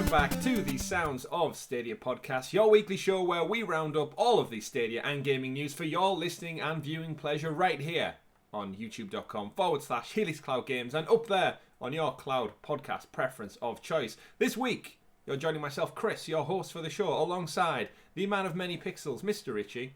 welcome back to the Sounds of Stadia podcast, your weekly show where we round up all of the Stadia and gaming news for your listening and viewing pleasure right here on youtube.com/Helix Cloud Games and up there on your cloud podcast preference of choice. This week, you're joining myself, Chris, your host for the show, alongside the man of many pixels, Mr. Richie.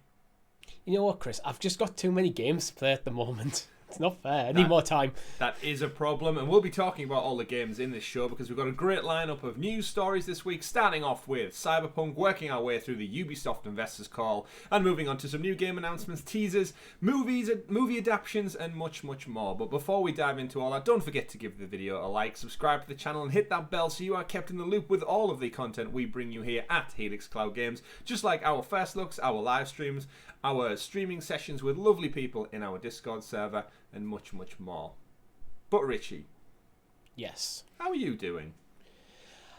You know what, Chris? I've just got too many games to play at the moment. It's not fair. I need more time. That is a problem, and we'll be talking about all the games in this show because we've got a great lineup of news stories this week, starting off with Cyberpunk, working our way through the Ubisoft investors call, and moving on to some new game announcements, teasers, movies, movie adaptations, and much, much more. But before we dive into all that, don't forget to give the video a like, subscribe to the channel, and hit that bell so you are kept in the loop with all of the content we bring you here at Helix Cloud Games, just like our first looks, our live streams, our streaming sessions with lovely people in our Discord server, and much, much more. But Richie. Yes. How are you doing?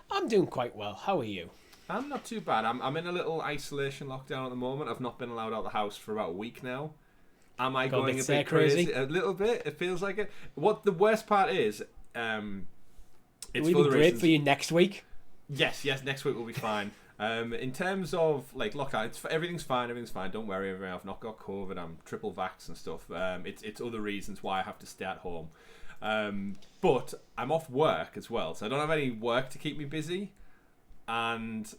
I'm doing quite well. How are you? I'm not too bad. I'm in a little isolation lockdown at the moment. I've not been allowed out of the house for about a week now. Am I going a bit crazy? A little bit. It feels like it. What the worst part is, it's Will it be great for you next week? Yes, next week will be fine. In terms of like lockout, everything's fine. Don't worry. I've not got COVID. I'm triple vaxxed and stuff. It's other reasons why I have to stay at home. But I'm off work as well, so I don't have any work to keep me busy. And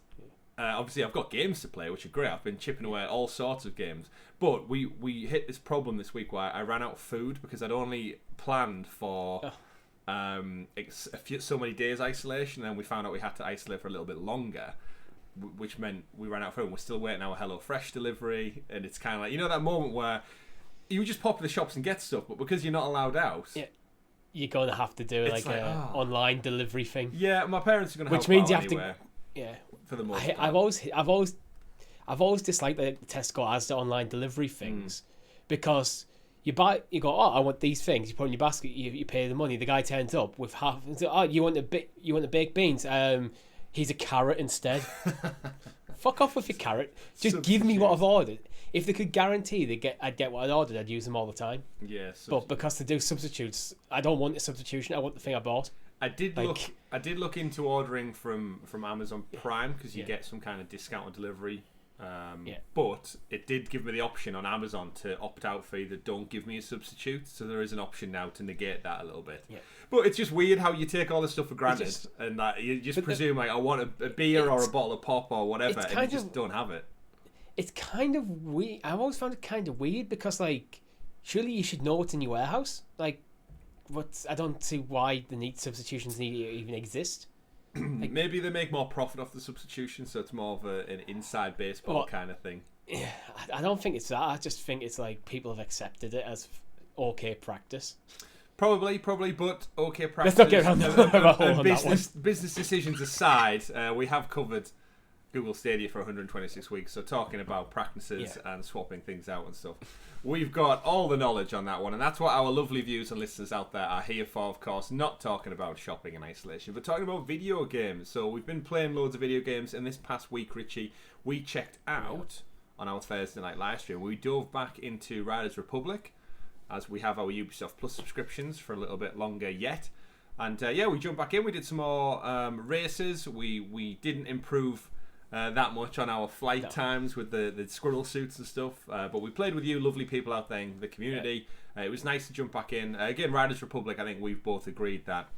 obviously, I've got games to play, which are great. I've been chipping away at all sorts of games. But we hit this problem this week where I ran out of food because I'd only planned for so many days isolation, and we found out we had to isolate for a little bit longer, which meant we ran out of food. We're still waiting our HelloFresh delivery, and it's kind of like, you know, that moment where you just pop to the shops and get stuff, but because you're not allowed out, you're going to have to do like a online delivery thing. Yeah, my parents are going to help which means out you have anyway, for the most part. I've always disliked that Tesco has the online delivery things because you go, I want these things. You put in your basket, you pay the money. The guy turns up with half. You want the baked beans? He's a carrot instead. Fuck off with your carrot. Just give me what I've ordered. If they could guarantee I'd get what I ordered, I'd use them all the time. Yeah. But because they do substitutes, I don't want a substitution. I want the thing I bought. I did look into ordering from Amazon Prime because you get some kind of discounted delivery. But it did give me the option on Amazon to opt out for either don't give me a substitute, so there is an option now to negate that a little bit. But it's just weird how you take all this stuff for granted and that you just presume like I want a beer or a bottle of pop or whatever, and you just don't have it. It's kind of weird. I've always found it kind of weird because like surely you should know what's in your warehouse. Like, I don't see why the substitutions need to even exist. Like, maybe they make more profit off the substitution, so it's more of an inside baseball kind of thing. Yeah, I don't think it's that. I just think it's like people have accepted it as okay practice. Probably, but okay practice. Let's not get around the business decisions aside, we have covered Google Stadia for 126 weeks, so talking about practices and swapping things out and stuff. We've got all the knowledge on that one, and that's what our lovely viewers and listeners out there are here for, of course, not talking about shopping and isolation, but talking about video games. So we've been playing loads of video games, and this past week, Richie, we checked out on our Thursday night live stream. We dove back into Riders Republic, as we have our Ubisoft Plus subscriptions for a little bit longer yet. And we jumped back in, we did some more races, we didn't improve that much on our flight times with the squirrel suits and stuff, but we played with you lovely people out there in the community. It was nice to jump back in again. Riders Republic, I think we've both agreed that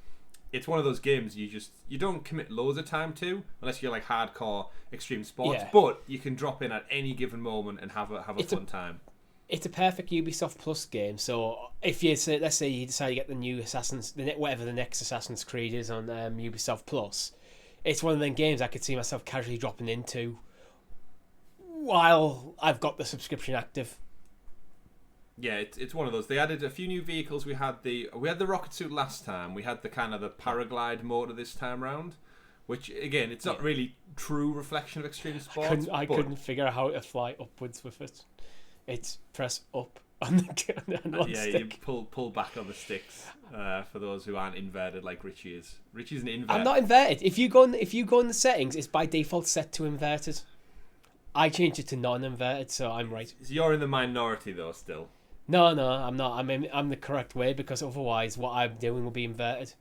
it's one of those games you don't commit loads of time to unless you're like hardcore extreme sports, but you can drop in at any given moment and have a fun time. It's a perfect Ubisoft Plus game. So if let's say you decide to get the new whatever the next Assassin's Creed is on Ubisoft Plus, it's one of them games I could see myself casually dropping into while I've got the subscription active. Yeah, it's one of those. They added a few new vehicles. We had the rocket suit last time. We had the kind of the paraglide motor this time round, which again, it's not really true reflection of extreme sports. I couldn't figure out how to fly upwards with it. It's press up on the stick. You pull back on the sticks. For those who aren't inverted like Richie is. Richie's an inverted. I'm not inverted. If you go in the settings, it's by default set to inverted. I changed it to non-inverted, so I'm right. So you're in the minority though, still. No, I'm not. I'm the correct way because otherwise, what I'm doing will be inverted.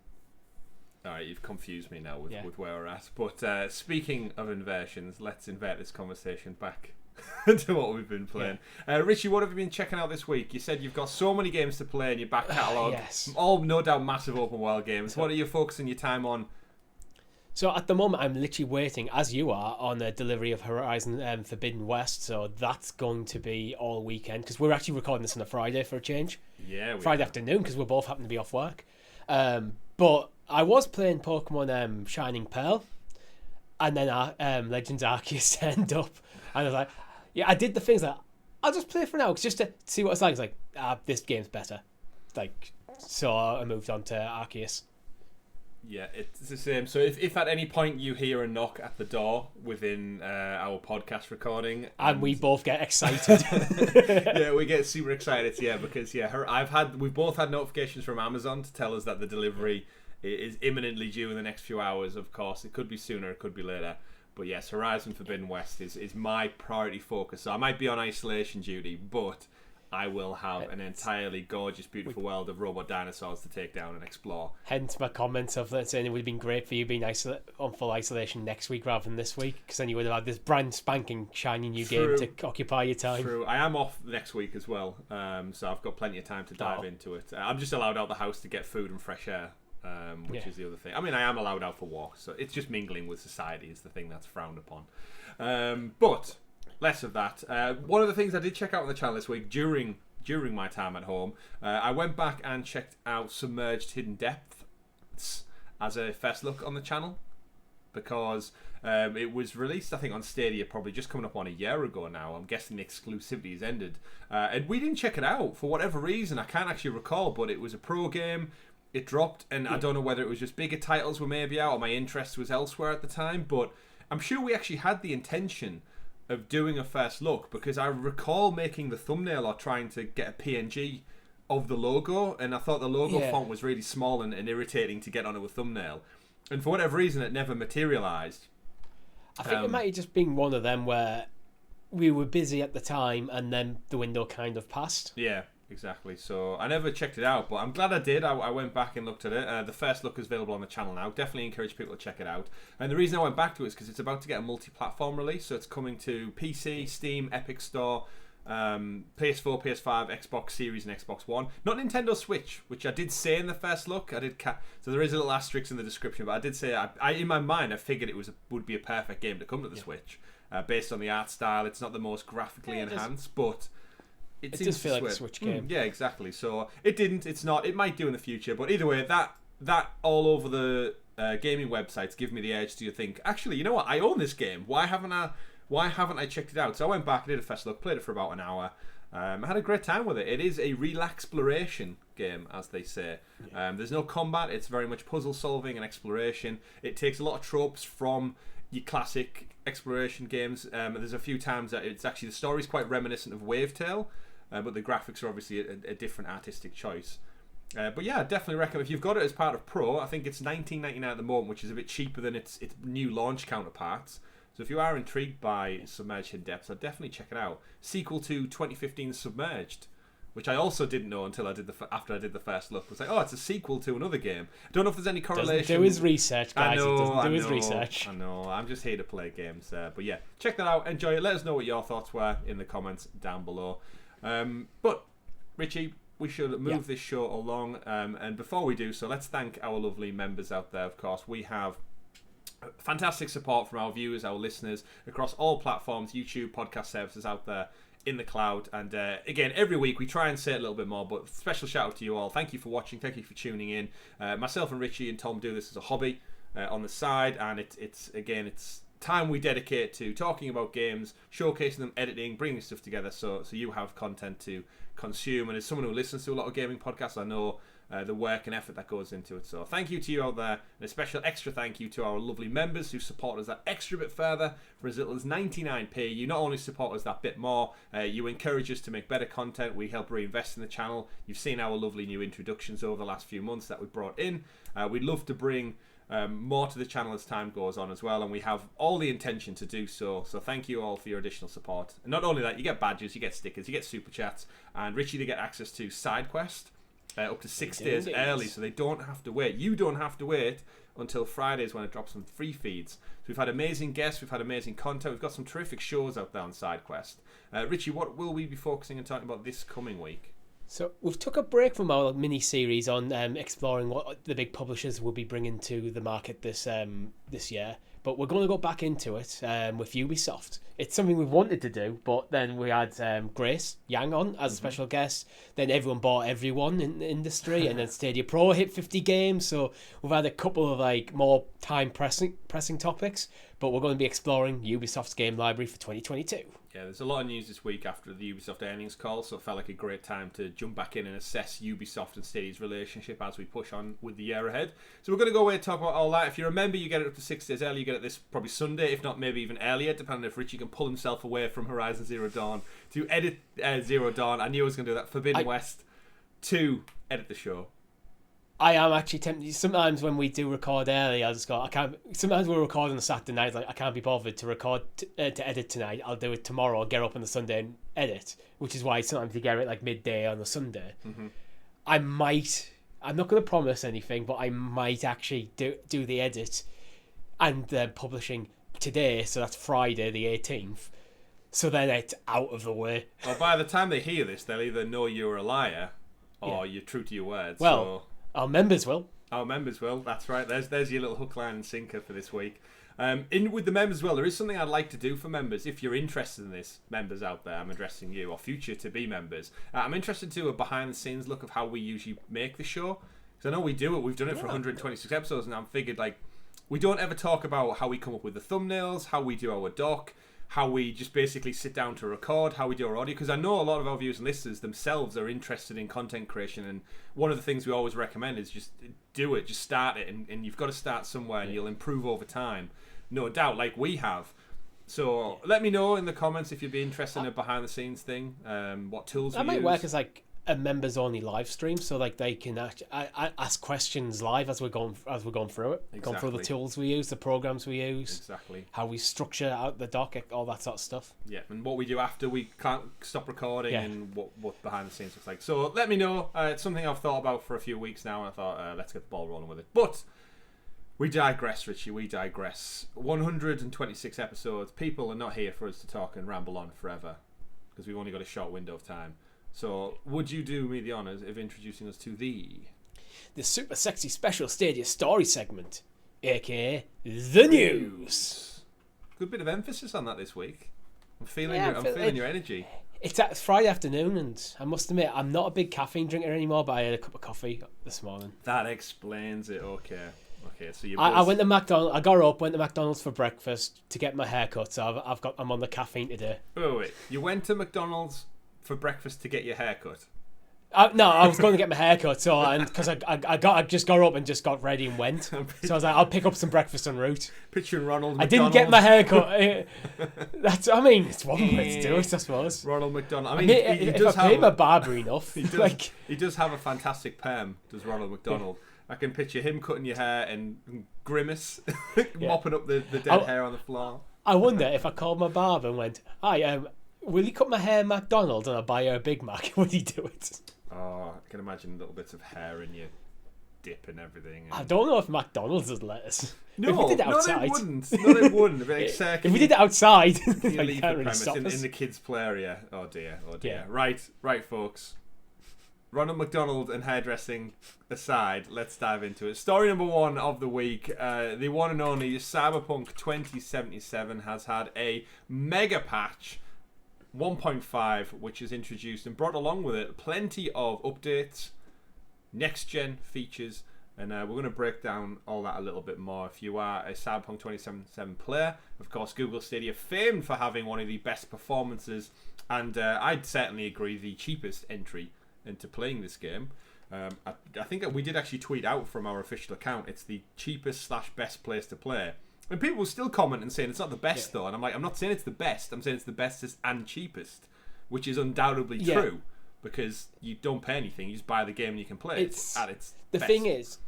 All right, you've confused me now with where we're at. But speaking of inversions, let's invert this conversation back to what we've been playing. Richie, what have you been checking out this week? You said you've got so many games to play in your back catalogue. Yes. All no doubt massive open world games. What are you focusing your time on? So at the moment, I'm literally waiting, as you are, on the delivery of Horizon Forbidden West. So that's going to be all weekend, because we're actually recording this on a Friday for a change. Yeah, Friday afternoon, because we both happen to be off work. But I was playing Pokemon Shining Pearl, and then Legends Arceus turned up, and I was like, yeah, I did the things that I'll just play for now, just to see what it's like. It's like, this game's better. Like, so I moved on to Arceus. Yeah, it's the same. So if at any point you hear a knock at the door within our podcast recording, and we both get excited, yeah, we get super excited. Yeah, because we've both had notifications from Amazon to tell us that the delivery is imminently due in the next few hours. Of course, it could be sooner, it could be later. But yes, Horizon Forbidden West is my priority focus. So I might be on isolation duty, but I will have an entirely gorgeous, beautiful world of robot dinosaurs to take down and explore. Hence my comments of that saying it would have been great for you being on full isolation next week rather than this week, because then you would have had this brand spanking shiny new game to occupy your time. True. I am off next week as well, so I've got plenty of time to dive into it. I'm just allowed out the house to get food and fresh air, which is the other thing. I mean, I am allowed out for walks, so it's just mingling with society is the thing that's frowned upon. But less of that. One of the things I did check out on the channel this week during my time at home, I went back and checked out Submerged Hidden Depths as a first look on the channel, because it was released, I think, on Stadia probably just coming up on a year ago now. I'm guessing the exclusivity has ended. And we didn't check it out for whatever reason. I can't actually recall, but it was a pro game. It dropped, and I don't know whether it was just bigger titles were maybe out or my interest was elsewhere at the time, but I'm sure we actually had the intention of doing a first look, because I recall making the thumbnail or trying to get a PNG of the logo, and I thought the logo font was really small and irritating to get onto a thumbnail, and for whatever reason it never materialized. I think it might have just been one of them where we were busy at the time and then the window kind of passed. Yeah, exactly. So I never checked it out, but I'm glad I did. I went back and looked at it. The first look is available on the channel now. Definitely encourage people to check it out. And the reason I went back to it is because it's about to get a multi-platform release. So it's coming to PC, Steam, Epic Store, PS4, PS5, Xbox Series, and Xbox One. Not Nintendo Switch, which I did say in the first look. So there is a little asterisk in the description, but I did say I in my mind I figured it would be a perfect game to come to the Switch, based on the art style. It's not the most graphically enhanced, but it does feel like a Switch game. Yeah, exactly. So it didn't. It's not. It might do in the future, but either way, that all over the gaming websites give me the edge to think, actually, you know what? I own this game. Why haven't I checked it out? So I went back, I did a first look, played it for about an hour. I had a great time with it. It is a real exploration game, as they say. There's no combat. It's very much puzzle solving and exploration. It takes a lot of tropes from your classic exploration games. There's a few times that it's actually, the story's quite reminiscent of Wave Tale, but the graphics are obviously a different artistic choice. But yeah, I definitely recommend, if you've got it as part of Pro, I think it's $19.99 at the moment, which is a bit cheaper than its new launch counterparts. So if you are intrigued by Submerged Hidden Depths, I'd definitely check it out. Sequel to 2015 Submerged, which I also didn't know until after I did the first look. I was like, oh, it's a sequel to another game. I don't know if there's any correlation. Doesn't do his research, guys. He doesn't do his research. I know. I'm just here to play games. But yeah, check that out. Enjoy it. Let us know what your thoughts were in the comments down below. But Richie, we should move this show along. And before we do so, let's thank our lovely members out there. Of course, we have fantastic support from our viewers, our listeners across all platforms, YouTube, podcast services out there in the cloud. And again, every week we try and say it a little bit more, but special shout out to you all. Thank you for watching. Thank you for tuning in. Myself and Richie and Tom do this as a hobby on the side, and it's time we dedicate to talking about games, showcasing them, editing, bringing stuff together, so you have content to consume. And as someone who listens to a lot of gaming podcasts, I know the work and effort that goes into it. So thank you to you out there, and a special extra thank you to our lovely members who support us that extra bit further. For as little as 99p, you not only support us that bit more, you encourage us to make better content. We help reinvest in the channel. You've seen our lovely new introductions over the last few months that we've brought in. We'd love to bring more to the channel as time goes on as well, and we have all the intention to do so. So thank you all for your additional support. And not only that, you get badges, you get stickers, you get super chats, and Richie, to get access to SideQuest, up to 6 days early, so they don't have to wait. You don't have to wait until Fridays when it drops on free feeds. So we've had amazing guests, we've had amazing content, we've got some terrific shows out there on SideQuest. Richie, what will we be focusing and talking about this coming week? So we've took a break from our mini-series on exploring what the big publishers will be bringing to the market this year. But we're going to go back into it with Ubisoft. It's something we've wanted to do, but then we had Grace Yang on as a special guest. Then everyone bought everyone in the industry, and then Stadia Pro hit 50 games. So we've had a couple of more time pressing topics, but we're going to be exploring Ubisoft's game library for 2022. Yeah, there's a lot of news this week after the Ubisoft earnings call, so it felt like a great time to jump back in and assess Ubisoft and Stadia's relationship as we push on with the year ahead. So we're going to go away and talk about all that. If you remember, you get it up to 6 days early. You get it this probably Sunday, if not maybe even earlier, depending if Richie can pull himself away from Horizon Zero Dawn to edit Zero Dawn. I knew I was going to do that. Forbidden West to edit the show. I am actually tempted. Sometimes when we do record early, I just go, I can't. Sometimes we're recording on a Saturday night, I can't be bothered to record to edit tonight. I'll do it tomorrow. I'll get up on the Sunday and edit, which is why sometimes you get it midday on the Sunday. Mm-hmm. I'm not going to promise anything, but I might actually do the edit and the publishing today. So that's Friday the 18th. So then it's out of the way. Well, by the time they hear this, they'll either know you're a liar or you're true to your words. Well. So. Our members will. Our members will. That's right. There's your little hook, line, and sinker for this week. In with the members as well, there is something I'd like to do for members. If you're interested in this, members out there, I'm addressing you, or future to be members. I'm interested to do a behind-the-scenes look of how we usually make the show. Because I know we do it. We've done it for 126 episodes, and I'm figured, we don't ever talk about how we come up with the thumbnails, how we do our doc, how we just basically sit down to record, how we do our audio, because I know a lot of our viewers and listeners themselves are interested in content creation, and one of the things we always recommend is just do it, just start it, and you've got to start somewhere, and you'll improve over time, no doubt, like we have. So let me know in the comments if you'd be interested in a behind-the-scenes thing, what tools we use. That might work as a members-only live stream, so they can ask questions live as we're going through it, going through the tools we use, the programs we use, how we structure out the doc, all that sort of stuff. Yeah, and what we do after we can't stop recording, and what behind the scenes looks like. So let me know. It's something I've thought about for a few weeks now, and I thought let's get the ball rolling with it. But we digress, Richie. We digress. 126 episodes. People are not here for us to talk and ramble on forever because we've only got a short window of time. So, would you do me the honours of introducing us to the super sexy special Stadia story segment, aka the news? Good bit of emphasis on that this week. I'm feeling your energy. It's Friday afternoon, and I must admit, I'm not a big caffeine drinker anymore, but I had a cup of coffee this morning. That explains it. Okay. So I went to McDonald's. I got up, went to McDonald's for breakfast to get my hair cut. So I'm on the caffeine today. Oh wait, you went to McDonald's for breakfast to get your hair cut? No, I was going to get my hair cut, because I just got up and just got ready and went. So I was like, I'll pick up some breakfast en route. Picturing Ronald I McDonald. didn't get my hair cut. It's one way to do it, I suppose. Ronald McDonald. If I pay my barber enough. He does have a fantastic perm, does Ronald McDonald. I can picture him cutting your hair and Grimace mopping up the dead hair on the floor. I wonder if I called my barber and went, hi, will you cut my hair McDonald's and I'll buy you a Big Mac? Would he do it? Oh, I can imagine little bits of hair in your dip and everything. I don't know if McDonald's would let us. No, if we did it outside, they wouldn't. No, they wouldn't. If we did it outside, you leave the premise in the kids' play area. Oh dear. Yeah. Right, folks. Ronald McDonald and hairdressing aside, let's dive into it. Story number 1 of the week. The one and only Cyberpunk 2077 has had a mega patch 1.5, which is introduced and brought along with it plenty of updates, next-gen features, and we're going to break down all that a little bit more. If you are a Cyberpunk 2077 player, of course, Google Stadia famed for having one of the best performances, and I'd certainly agree the cheapest entry into playing this game. I think we did actually tweet out from our official account, it's the cheapest / best place to play. And people will still comment and saying it's not the best though, and I'm like, I'm not saying it's the best, I'm saying it's the bestest and cheapest, which is undoubtedly true, because you don't pay anything, you just buy the game and you can play it at its best. Thing is,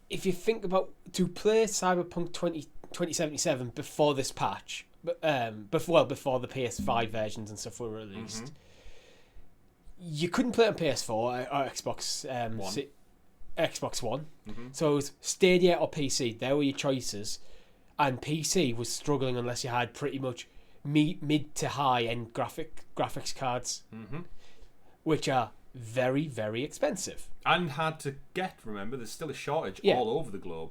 if you think about to play Cyberpunk 2077 before this patch, before the PS5 versions and stuff were released, you couldn't play it on PS4 or Xbox One. Xbox One. Mm-hmm. So it was Stadia or PC. There were your choices, and PC was struggling unless you had pretty much mid to high end graphics cards, which are very, very expensive and hard to get. Remember, there's still a shortage all over the globe.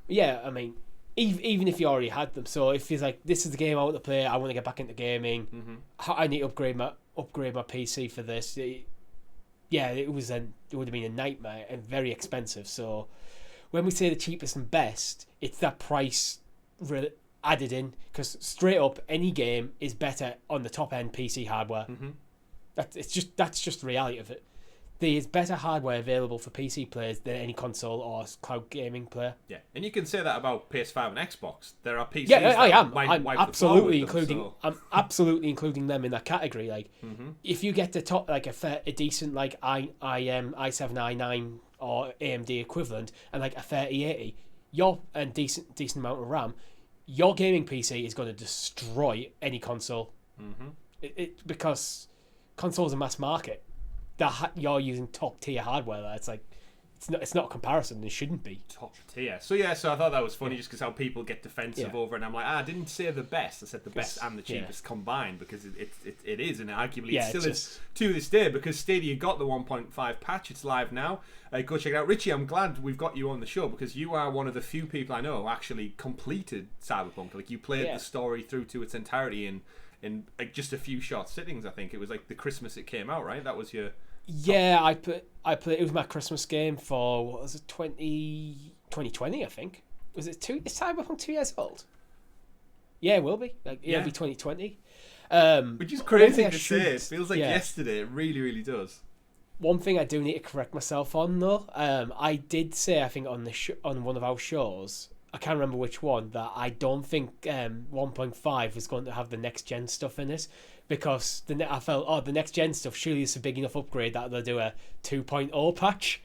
Yeah, I mean, even if you already had them, so if you're like, this is the game I want to play, I want to get back into gaming, I need to upgrade my PC for this. It would have been a nightmare and very expensive. So when we say the cheapest and best, it's that price added in, because straight up any game is better on the top end PC hardware. That's just the reality of it. There's better hardware available for PC players than any console or cloud gaming player. Yeah, and you can say that about PS5 and Xbox. There are PCs. Yeah, I am. I'm absolutely including them in that category. Like, if you get the top, like a decent like i7 i9 or AMD equivalent, and like a 3080, and decent amount of RAM, your gaming PC is going to destroy any console. Because consoles are mass market. That you're using top tier hardware. It's like it's not a comparison. It shouldn't be top tier. So I thought that was funny, just because how people get defensive over it. And I'm like, I didn't say the best. I said the best and the cheapest combined, because it is, and arguably it still is to this day, because Stadia got the 1.5 patch. It's live now. Go check it out. Richie, I'm glad we've got you on the show, because you are one of the few people I know who actually completed Cyberpunk. Like, you played the story through to its entirety in like just a few short sittings. I think it was like the Christmas it came out, right? That was your... Yeah, I put it was my Christmas game for, what was it, 2020, I think. Was it is Cyberpunk 2 years old? Yeah, it will be. Like, it'll be 2020. Which is crazy to say. It feels like yesterday. It really, really does. One thing I do need to correct myself on, though, I did say, I think on one of our shows, I can't remember which one, that I don't think 1.5 is going to have the next gen stuff in it, because I felt, the next gen stuff, surely it's a big enough upgrade that they'll do a 2.0 patch.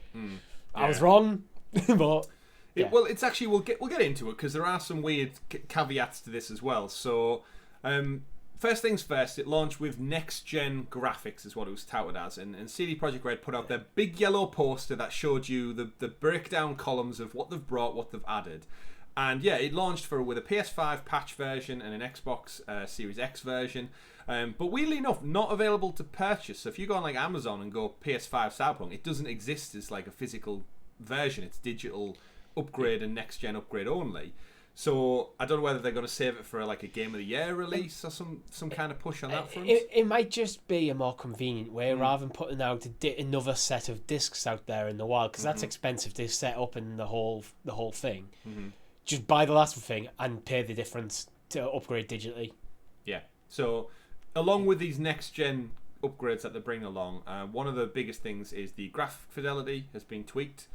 I was wrong, but well, it's actually, we'll get into it, because there are some weird caveats to this as well. So first things first, it launched with next gen graphics, is what it was touted as, and CD Projekt Red put out their big yellow poster that showed you the breakdown columns of what they've brought, what they've added. And it launched with a PS5 patch version and an Xbox Series X version. But weirdly enough, not available to purchase. So if you go on like Amazon and go PS5 Cyberpunk, it doesn't exist as like a physical version. It's digital upgrade and next gen upgrade only. So I don't know whether they're going to save it for like a Game of the Year release or some kind of push on that front. It might just be a more convenient way, rather than putting out another set of discs out there in the wild, because that's expensive to set up in the whole thing. Just buy the last thing and pay the difference to upgrade digitally. Yeah. So along with these next gen upgrades that they're bringing along, one of the biggest things is the graphic fidelity has been tweaked.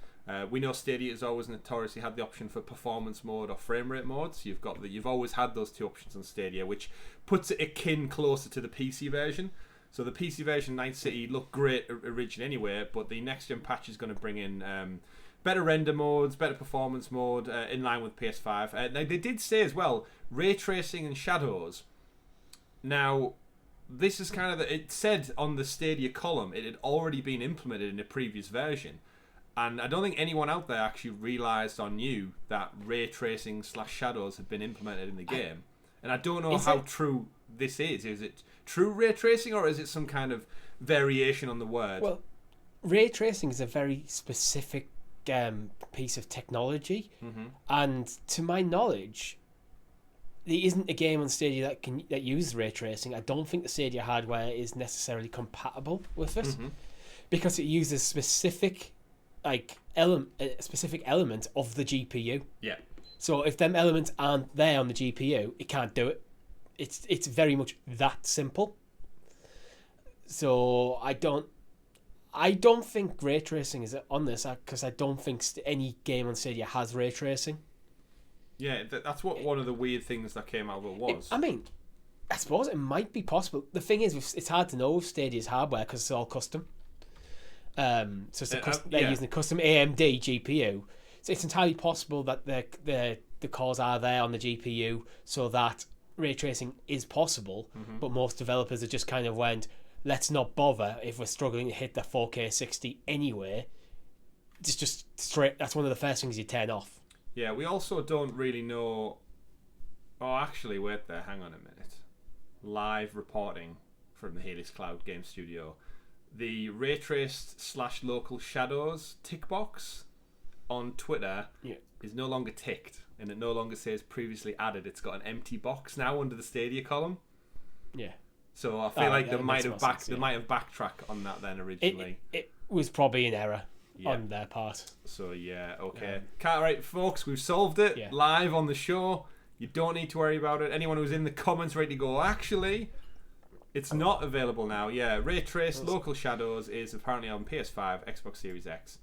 We know Stadia has always notoriously had the option for performance mode or frame rate modes. You've always had those two options on Stadia, which puts it akin closer to the PC version. So the PC version, Night City, looked great originally anyway, but the next gen patch is going to bring in better render modes, better performance mode, in line with PS5. Now, they did say as well, ray tracing and shadows. Now, this is kind of it said on the Stadia column it had already been implemented in a previous version, and I don't think anyone out there actually realised or knew that ray tracing / shadows had been implemented in the game. And I don't know how true this is. Is it true ray tracing, or is it some kind of variation on the word? Well, ray tracing is a very specific piece of technology, and to my knowledge, there isn't a game on Stadia that uses ray tracing. I don't think the Stadia hardware is necessarily compatible with it, because it uses specific element of the GPU. Yeah. So if them elements aren't there on the GPU, it can't do it. It's very much that simple. So I don't think ray tracing is on this, because I don't think any game on Stadia has ray tracing. Yeah, that's what one of the weird things that came out of it was. I suppose it might be possible. The thing is, it's hard to know with Stadia's hardware because it's all custom. So they're using a custom AMD GPU. So it's entirely possible that the cores are there on the GPU, so that ray tracing is possible. But most developers have just kind of went, let's not bother if we're struggling to hit the 4K 60 anyway. It's just straight. That's one of the first things you turn off. Yeah, we also don't really know. Oh, actually, wait there. Hang on a minute. Live reporting from the Helix Cloud Game Studio. The ray traced / local shadows tick box on Twitter is no longer ticked, and it no longer says previously added. It's got an empty box now under the Stadia column. Yeah. So I feel like they might have backtracked on that then originally. It was probably an error on their part. So yeah, okay. Right, folks, we've solved it live on the show. You don't need to worry about it. Anyone who's in the comments ready to go, actually, it's not available now. Yeah, ray traced local shadows is apparently on PS5, Xbox Series X.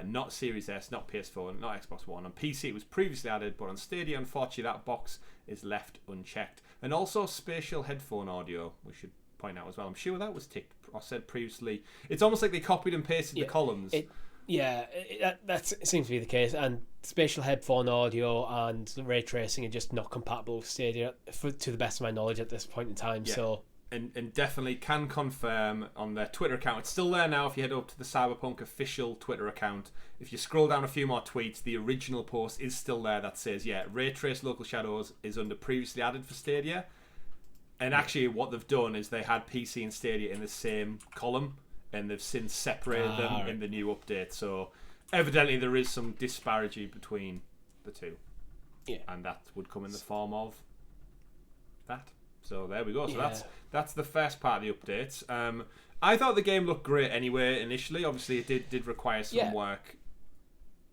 Not Series S, not PS4, not Xbox One. On PC it was previously added, but on Stadia, unfortunately, that box is left unchecked. And also spatial headphone audio, we should point out as well. I'm sure that was ticked or said previously. It's almost like they copied and pasted the columns. That seems to be the case. And spatial headphone audio and ray tracing are just not compatible with Stadia, to the best of my knowledge at this point in time. Yeah. So. And definitely can confirm on their Twitter account. It's still there now if you head up to the Cyberpunk official Twitter account. If you scroll down a few more tweets, the original post is still there that says, ray trace local shadows is under previously added for Stadia. And actually what they've done is they had PC and Stadia in the same column, and they've since separated them in the new update. So evidently there is some disparity between the two. Yeah. And that would come in the form of that. So there we go. So that's the first part of the updates. I thought the game looked great anyway initially. Obviously it did require some work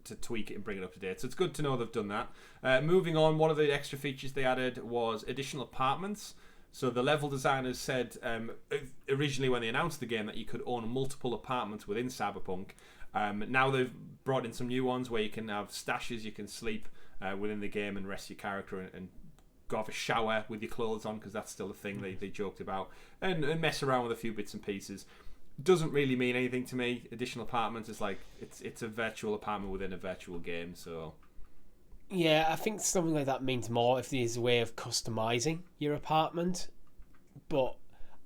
to tweak it and bring it up to date. So it's good to know they've done that. Moving on, one of the extra features they added was additional apartments. So the level designers said originally when they announced the game that you could own multiple apartments within Cyberpunk. Now they've brought in some new ones where you can have stashes, you can sleep within the game and rest your character and go have a shower with your clothes on, because that's still a thing they joked about, and mess around with a few bits and pieces. Doesn't really mean anything to me. Additional apartments is like it's a virtual apartment within a virtual game. So yeah, I think something like that means more if there's a way of customizing your apartment. But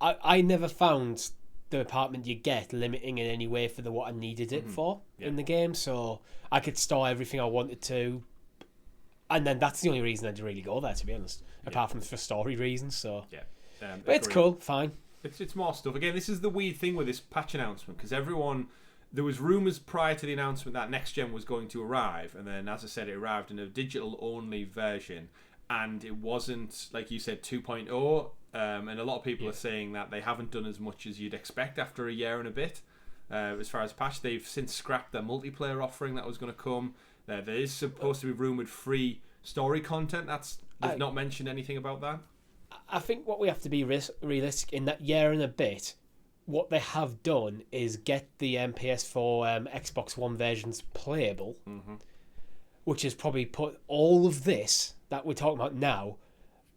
I never found the apartment you get limiting in any way for what I needed it for in the game. So I could store everything I wanted to. And then that's the only reason I'd really go there, to be honest, apart from for story reasons. So, but it's cool, fine. It's more stuff. Again, this is the weird thing with this patch announcement, because there was rumours prior to the announcement that next gen was going to arrive, and then, as I said, it arrived in a digital-only version, and it wasn't, like you said, 2.0, and a lot of people are saying that they haven't done as much as you'd expect after a year and a bit. As far as patch, they've since scrapped their multiplayer offering that was going to come. There is supposed to be rumoured free story content. They've not mentioned anything about that. I think what we have to be realistic in that year and a bit, what they have done is get the PS4 Xbox One versions playable, which has probably put all of this that we're talking about now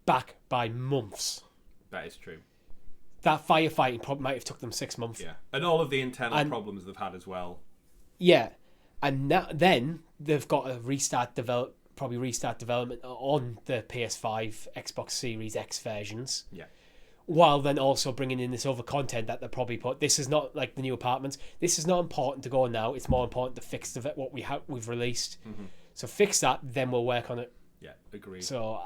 back by months. That is true. That firefighting probably might have took them 6 months. Yeah, and all of the internal problems they've had as well. Yeah. And then they've got to restart development on the PS5, Xbox Series X versions. Yeah. While then also bringing in this other content that they probably put. This is not like the new apartments. This is not important to go now. It's more important to fix what we've released. So fix that, then we'll work on it. Yeah, agreed. So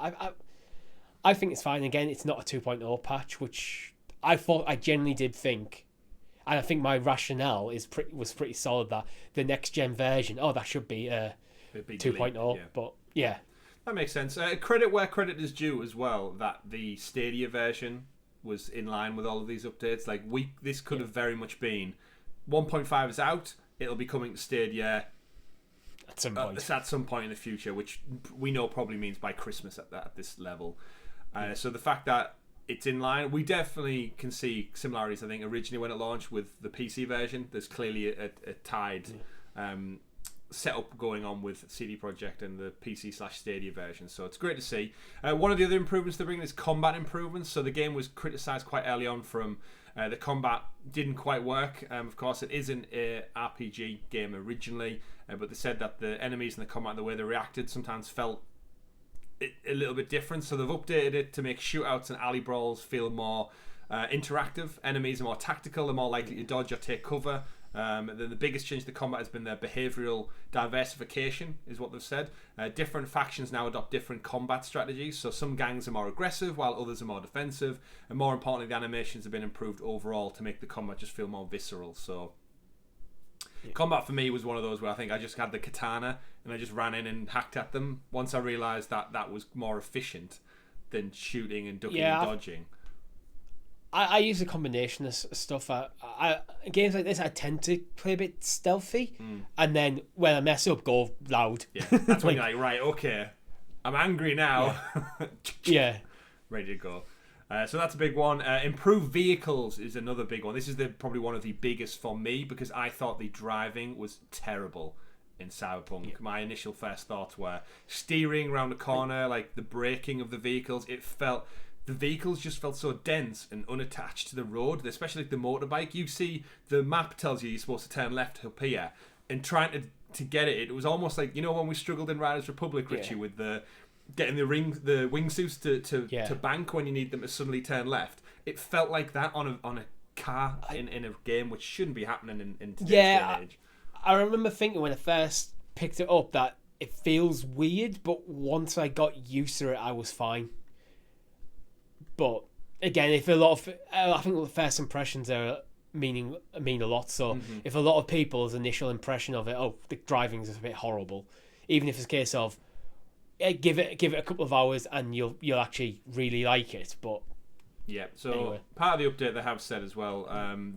I think it's fine. Again, it's not a 2.0 patch, which I genuinely did think. And I think my rationale was pretty solid that the next gen version, that should be 2.0. But yeah. That makes sense. Credit where credit is due as well, that the Stadia version was in line with all of these updates. Like this could have very much been 1.5 is out, it'll be coming to Stadia at some point. At some point in the future, which we know probably means by Christmas at this level. So the fact that it's in line, we definitely can see similarities. I think originally when it launched with the PC version, there's clearly a tied setup going on with CD Projekt and the PC/Stadia version. So it's great to see. One of the other improvements they're bringing is combat improvements. So the game was criticised quite early on from the combat didn't quite work. Of course, it isn't an RPG game originally, but they said that the enemies and the combat, the way they reacted, sometimes felt a little bit different. So they've updated it to make shootouts and alley brawls feel more Interactive. Enemies are more tactical. They're more likely to dodge or take cover. The biggest change to combat has been their behavioural diversification, is what they've said. Different factions now adopt different combat strategies, so some gangs are more aggressive while others are more defensive, and more importantly, the animations have been improved overall to make the combat just feel more visceral. So combat for me was one of those where I think I just had the katana and I just ran in and hacked at them once I realised that that was more efficient than shooting and ducking and dodging. I use a combination of stuff. Games like this, I tend to play a bit stealthy, and then when I mess up, go loud. Yeah, that's when you're like, right, okay, I'm angry now. Yeah. Ready to go. So that's a big one. Improved vehicles is another big one. This is probably one of the biggest for me because I thought the driving was terrible in Cyberpunk. Yeah. My initial first thoughts were steering around the corner, like the braking of the vehicles. The vehicles just felt so dense and unattached to the road, especially like the motorbike. You see, the map tells you you're supposed to turn left up here, and trying to get it, it was almost like, you know, when we struggled in Riders Republic, Richie, with getting the wingsuits to bank when you need them to suddenly turn left. It felt like that on a car in a game, which shouldn't be happening in today's day and age. I remember thinking when I first picked it up that it feels weird, but once I got used to it, I was fine. But again, if I think the first impressions mean a lot. So if a lot of people's initial impression of it, the driving is a bit horrible, even if it's a case of give it a couple of hours and you'll actually really like it. But yeah, so anyway. Part of the update they have said as well,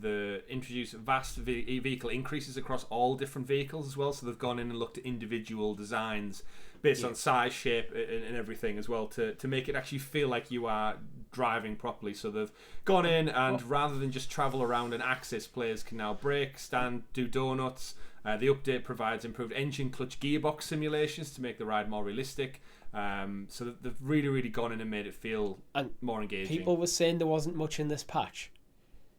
they introduce vast vehicle increases across all different vehicles as well. So they've gone in and looked at individual designs based on size, shape, and everything as well to make it actually feel like you are driving properly. So they've gone in and rather than just travel around an axis, players can now brake, stand, do donuts. The update provides improved engine, clutch, gearbox simulations to make the ride more realistic. So they've really, really gone in and made it feel more engaging. People were saying there wasn't much in this patch.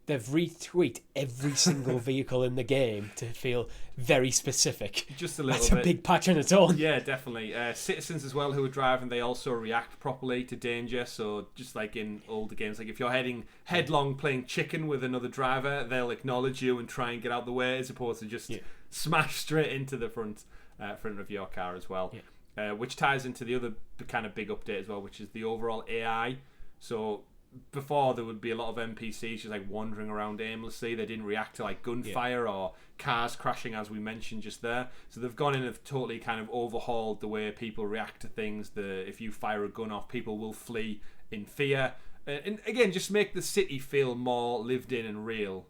They've retweaked every single vehicle in the game to feel very specific. Just a little bit. That's a big patch on its own. Yeah, definitely. Citizens as well who are driving, they also react properly to danger. So just like in older games, like if you're heading headlong playing chicken with another driver, they'll acknowledge you and try and get out the way as opposed to just smash straight into the front of your car as well. Yeah. Which ties into the other kind of big update as well, which is the overall AI. So before there would be a lot of NPCs just like wandering around aimlessly. They didn't react to like gunfire or cars crashing, as we mentioned just there. So they've gone in and have totally kind of overhauled the way people react to things. If you fire a gun off, people will flee in fear. And again, just make the city feel more lived in and real,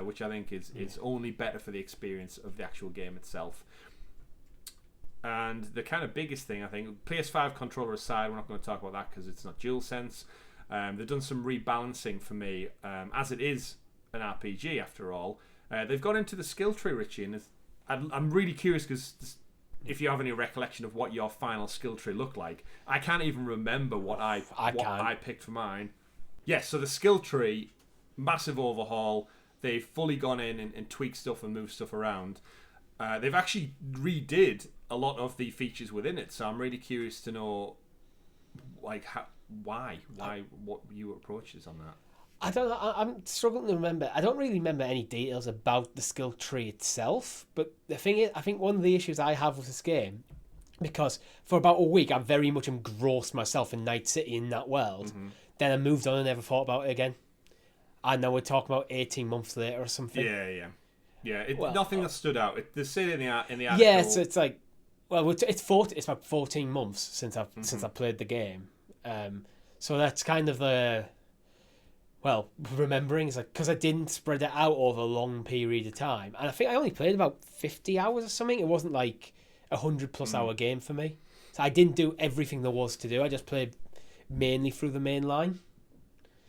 which I think is only better for the experience of the actual game itself. And the kind of biggest thing, I think, PS5 controller aside, we're not going to talk about that because it's not DualSense. They've done some rebalancing for me, as it is an RPG after all. They've gone into the skill tree, Richie, and I'm really curious because if you have any recollection of what your final skill tree looked like. I can't even remember what I picked for mine. Yes, so the skill tree, massive overhaul. They've fully gone in and tweaked stuff and moved stuff around. They've actually redid a lot of the features within it, so I'm really curious to know like why what your approach is on that. I don't know. I'm struggling to remember. I don't really remember any details about the skill tree itself. But the thing is, I think one of the issues I have with this game, because for about a week I very much engrossed myself in Night City in that world. Then I moved on and never thought about it again. And now we're talking about 18 months later or something. Yeah. Nothing that stood out. They say in the article. Yeah, so it's like, well, it's about 14 months since I've played the game. So that's kind of the, remembering is like, because I didn't spread it out over a long period of time, and I think I only played about 50 hours or something. It wasn't like 100+ hour game for me, so I didn't do everything there was to do. I just played mainly through the main line.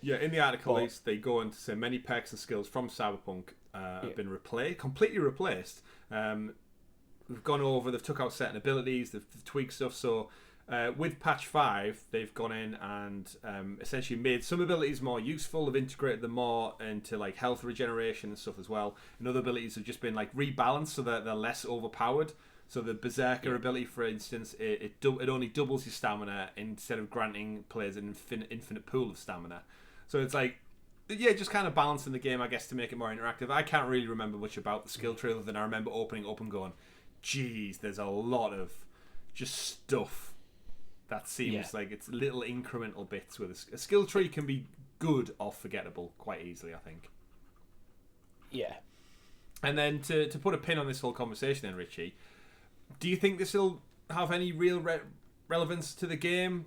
Yeah, in the article they go on to say many perks and skills from Cyberpunk have been completely replaced. We've gone over, they've took out certain abilities, they've tweaked stuff. So with patch 5, they've gone in and essentially made some abilities more useful. They've integrated them more into like health regeneration and stuff as well. And other abilities have just been like rebalanced so that they're less overpowered. So the Berserker ability, for instance, it only doubles your stamina instead of granting players an infinite pool of stamina. So it's like Yeah, just kind of balancing the game, I guess, to make it more interactive. I can't really remember much about the skill tree other than I remember opening up and going, geez, there's a lot of just stuff that seems like it's little incremental bits with a skill tree can be good or forgettable quite easily, I think. Yeah. And then to put a pin on this whole conversation then, Richie, do you think this will have any real relevance to the game?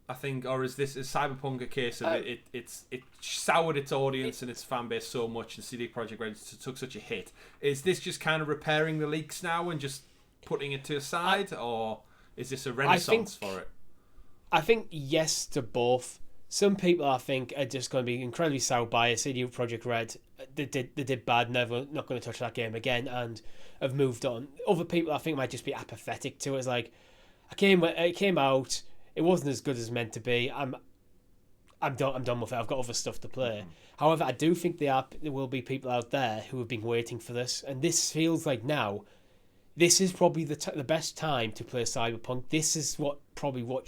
I think, or is Cyberpunk a case of it soured its audience and its fan base so much, and CD Projekt Red took such a hit? Is this just kind of repairing the leaks now and just putting it to a side, or is this a renaissance for it? I think yes to both. Some people, I think, are just going to be incredibly soured by it. CD Projekt Red, they did bad, never not going to touch that game again, and have moved on. Other people, I think, might just be apathetic to it. It's like, it came out. It wasn't as good as meant to be. I'm done with it. I've got other stuff to play. However, I do think there will be people out there who have been waiting for this, and this feels like now. This is probably the best time to play Cyberpunk. This is what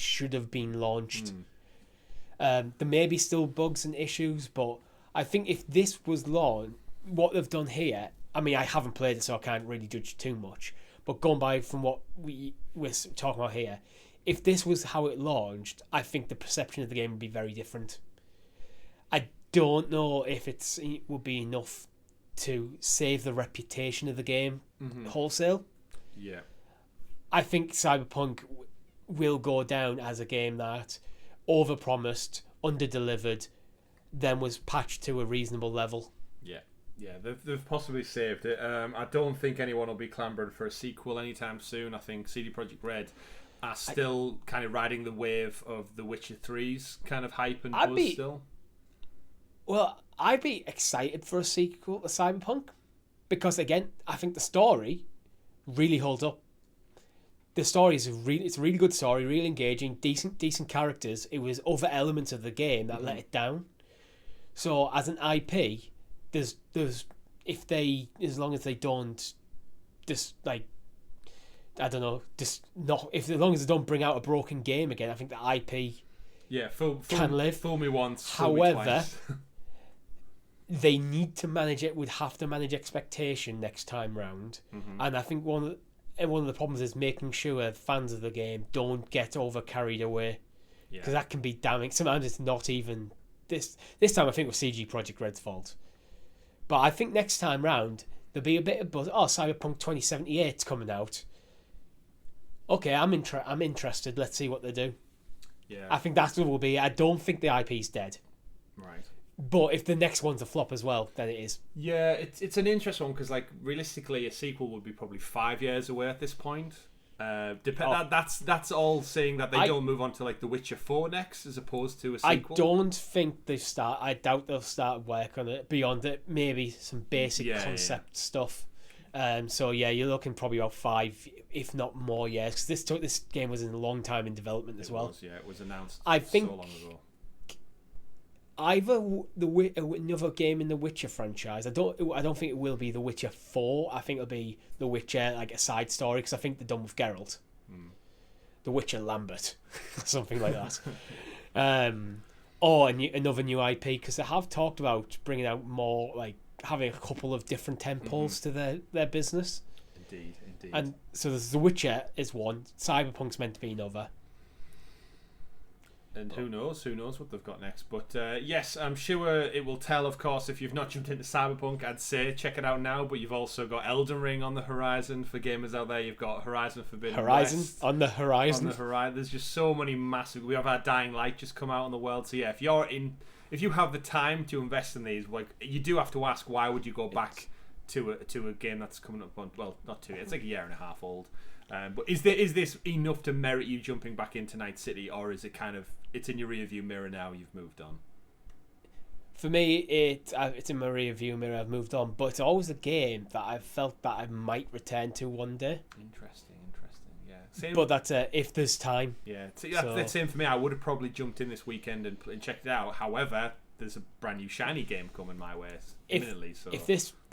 should have been launched. There may be still bugs and issues, but I think if this was launched, what they've done here. I mean, I haven't played it, so I can't really judge too much. But going by from what we're talking about here. If this was how it launched, I think the perception of the game would be very different. I don't know if it would be enough to save the reputation of the game wholesale. Yeah. I think Cyberpunk will go down as a game that overpromised, underdelivered, then was patched to a reasonable level. Yeah, they've possibly saved it. I don't think anyone will be clambering for a sequel anytime soon. I think CD Projekt Red are still kind of riding the wave of The Witcher 3's kind of hype and buzz still. Well, I'd be excited for a sequel to Cyberpunk because, again, I think the story really holds up. The story is it's a really good story, really engaging, decent characters. It was other elements of the game that let it down. So as an IP, there's as long as they don't just like. I don't know, just not as long as they don't bring out a broken game again. I think the IP can live. Fool me once. However, they need to manage it. Would have to manage expectation next time round. And I think one of the problems is making sure fans of the game don't get over carried away, because that can be damning. Sometimes it's not even this time. I think it was CG Projekt Red's fault, but I think next time round there'll be a bit of buzz. Cyberpunk 2078's coming out. Okay, I'm interested. Let's see what they do. Yeah, I think that's what it will be. I don't think the IP's dead. Right. But if the next one's a flop as well, then it is. Yeah, it's an interesting one because, like, realistically, a sequel would be probably 5 years away at this point. That's all saying that they don't move on to like The Witcher 4 next, as opposed to a sequel. I doubt they'll start work on it beyond it. Maybe some basic concept stuff. So you're looking probably about 5, if not more years, because this game was in a long time in development as well. It was announced I think so long ago. Either another game in the Witcher franchise. I don't think it will be The Witcher 4. I think it'll be The Witcher, like a side story, because I think they're done with Geralt. The Witcher Lambert, something like that. Or another new IP, because they have talked about bringing out more, like having a couple of different temples to their business. Indeed. And so there's The Witcher is one. Cyberpunk's meant to be another. And who knows what they've got next. But yes, I'm sure it will tell, of course, if you've not jumped into Cyberpunk, I'd say check it out now. But you've also got Elden Ring on the horizon for gamers out there. You've got Horizon Forbidden West. On the horizon. There's just so many massive... We have our Dying Light just come out in the world. So yeah, if you have the time to invest in these, like, you do have to ask, why would you go back to a game that's coming up on... Well, not 2 years. It's like a year and a half old. But is this enough to merit you jumping back into Night City, or is it kind of... It's in your rearview mirror now, you've moved on? For me, it's in my rearview mirror, I've moved on. But it's always a game that I've felt that I might return to one day. Interesting, yeah. Same. But that's if there's time. Yeah, that's the same for me. I would have probably jumped in this weekend and checked it out. However, there's a brand new shiny game coming my way imminently. So if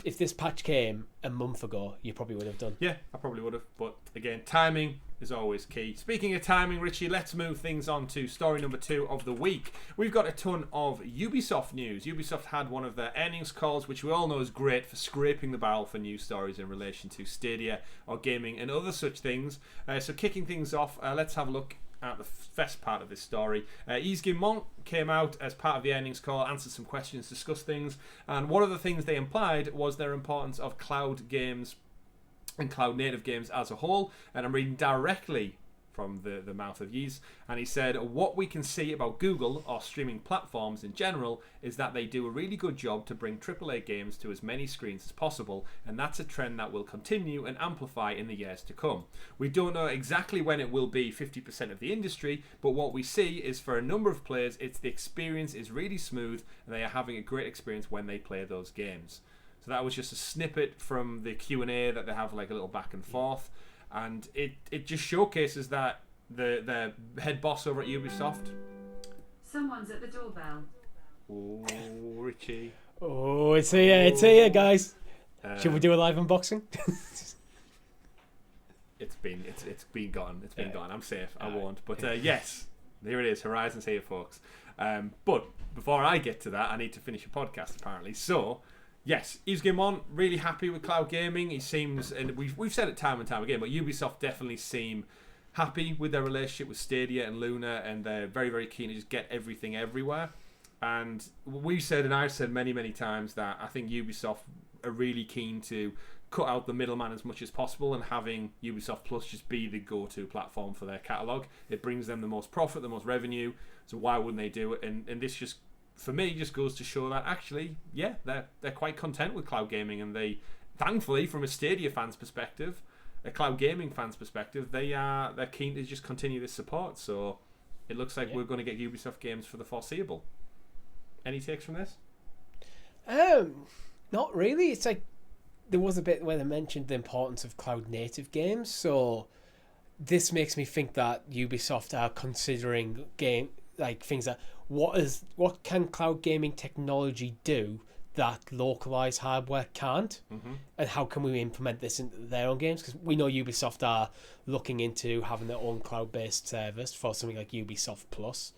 if this patch came a month ago, you probably would have done. Yeah, I probably would have. But again, timing is always key. Speaking of timing, Richie, let's move things on to story number 2 of the week. We've got a ton of Ubisoft news. Ubisoft had one of their earnings calls, which we all know is great for scraping the barrel for news stories in relation to Stadia or gaming and other such things. So kicking things off, let's have a look at the first part of this story. Yves Guillemot came out as part of the earnings call, answered some questions, discussed things, and one of the things they implied was their importance of cloud games and cloud native games as a whole. And I'm reading directly from the mouth of Yves, and he said, what we can see about Google or streaming platforms in general is that they do a really good job to bring AAA games to as many screens as possible, and that's a trend that will continue and amplify in the years to come. We don't know exactly when it will be 50% of the industry, but what we see is for a number of players, it's the experience is really smooth and they are having a great experience when they play those games. So that was just a snippet from the Q&A that they have, like a little back and forth. And it just showcases that the head boss over at Ubisoft. Someone's at the doorbell. Oh, Richie. Oh, it's here, guys. Should we do a live unboxing? It's been gone. It's been gone. I'm safe. I won't. But yes, there it is. Horizon's here, folks. But before I get to that, I need to finish a podcast apparently. So. Yes, Yves Guillemot, really happy with cloud gaming. He seems, and we've said it time and time again, but Ubisoft definitely seem happy with their relationship with Stadia and Luna, and they're very, very keen to just get everything everywhere. And we've said, and I've said many, many times, that I think Ubisoft are really keen to cut out the middleman as much as possible, and having Ubisoft Plus just be the go-to platform for their catalogue. It brings them the most profit, the most revenue, so why wouldn't they do it? And this just, for me, just goes to show that actually, yeah, they're quite content with cloud gaming, and they, thankfully, from a Stadia fan's perspective, a cloud gaming fan's perspective, they're keen to just continue this support. So it looks like we're going to get Ubisoft games for the foreseeable. Any takes from this? Not really. It's like there was a bit where they mentioned the importance of cloud native games, so this makes me think that Ubisoft are considering things that what can cloud gaming technology do that localized hardware can't, and how can we implement this into their own games? Because we know Ubisoft are looking into having their own cloud-based service for something like Ubisoft Plus.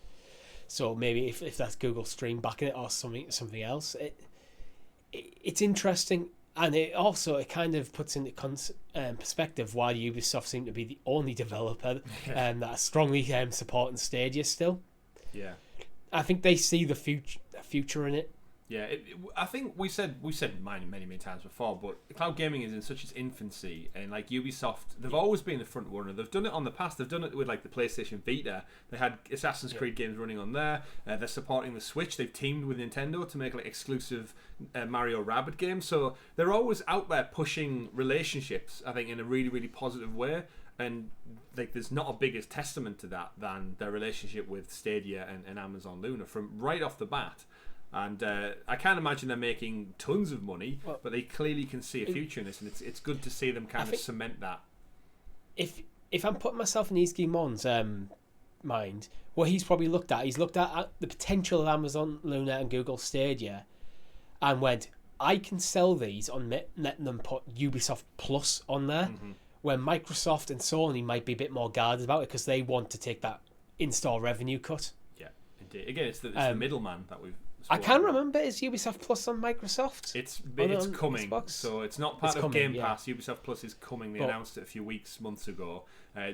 So maybe if that's Google Stream backing it or something else, it's interesting, and it kind of puts into perspective why Ubisoft seem to be the only developer that are strongly supporting Stadia still. Yeah, I think they see the future in it. Yeah, I think we said many times before, but cloud gaming is in such its infancy, and like Ubisoft, they've always been the front runner. They've done it on the past. They've done it with like the PlayStation Vita. They had Assassin's Creed games running on there. They're supporting the Switch. They've teamed with Nintendo to make like exclusive Mario Rabbids games. So they're always out there pushing relationships, I think, in a really, really positive way. And like, there's not a bigger testament to that than their relationship with Stadia and Amazon Luna from right off the bat. And I can't imagine they're making tons of money, but they clearly can see a future in this, and it's good to see them kind of cement that. If I'm putting myself in Yves Guillemot's mind, what he's probably looked at the potential of Amazon Luna and Google Stadia, and went, I can sell these on letting them put Ubisoft Plus on there. Where Microsoft and Sony might be a bit more guarded about it because they want to take that in-store revenue cut. Yeah, indeed. Again, it's the middleman that we've. I can't remember. Is Ubisoft Plus on Microsoft? It's coming. Xbox? So it's not part of Game Pass. Ubisoft Plus is coming. They announced it a few months ago.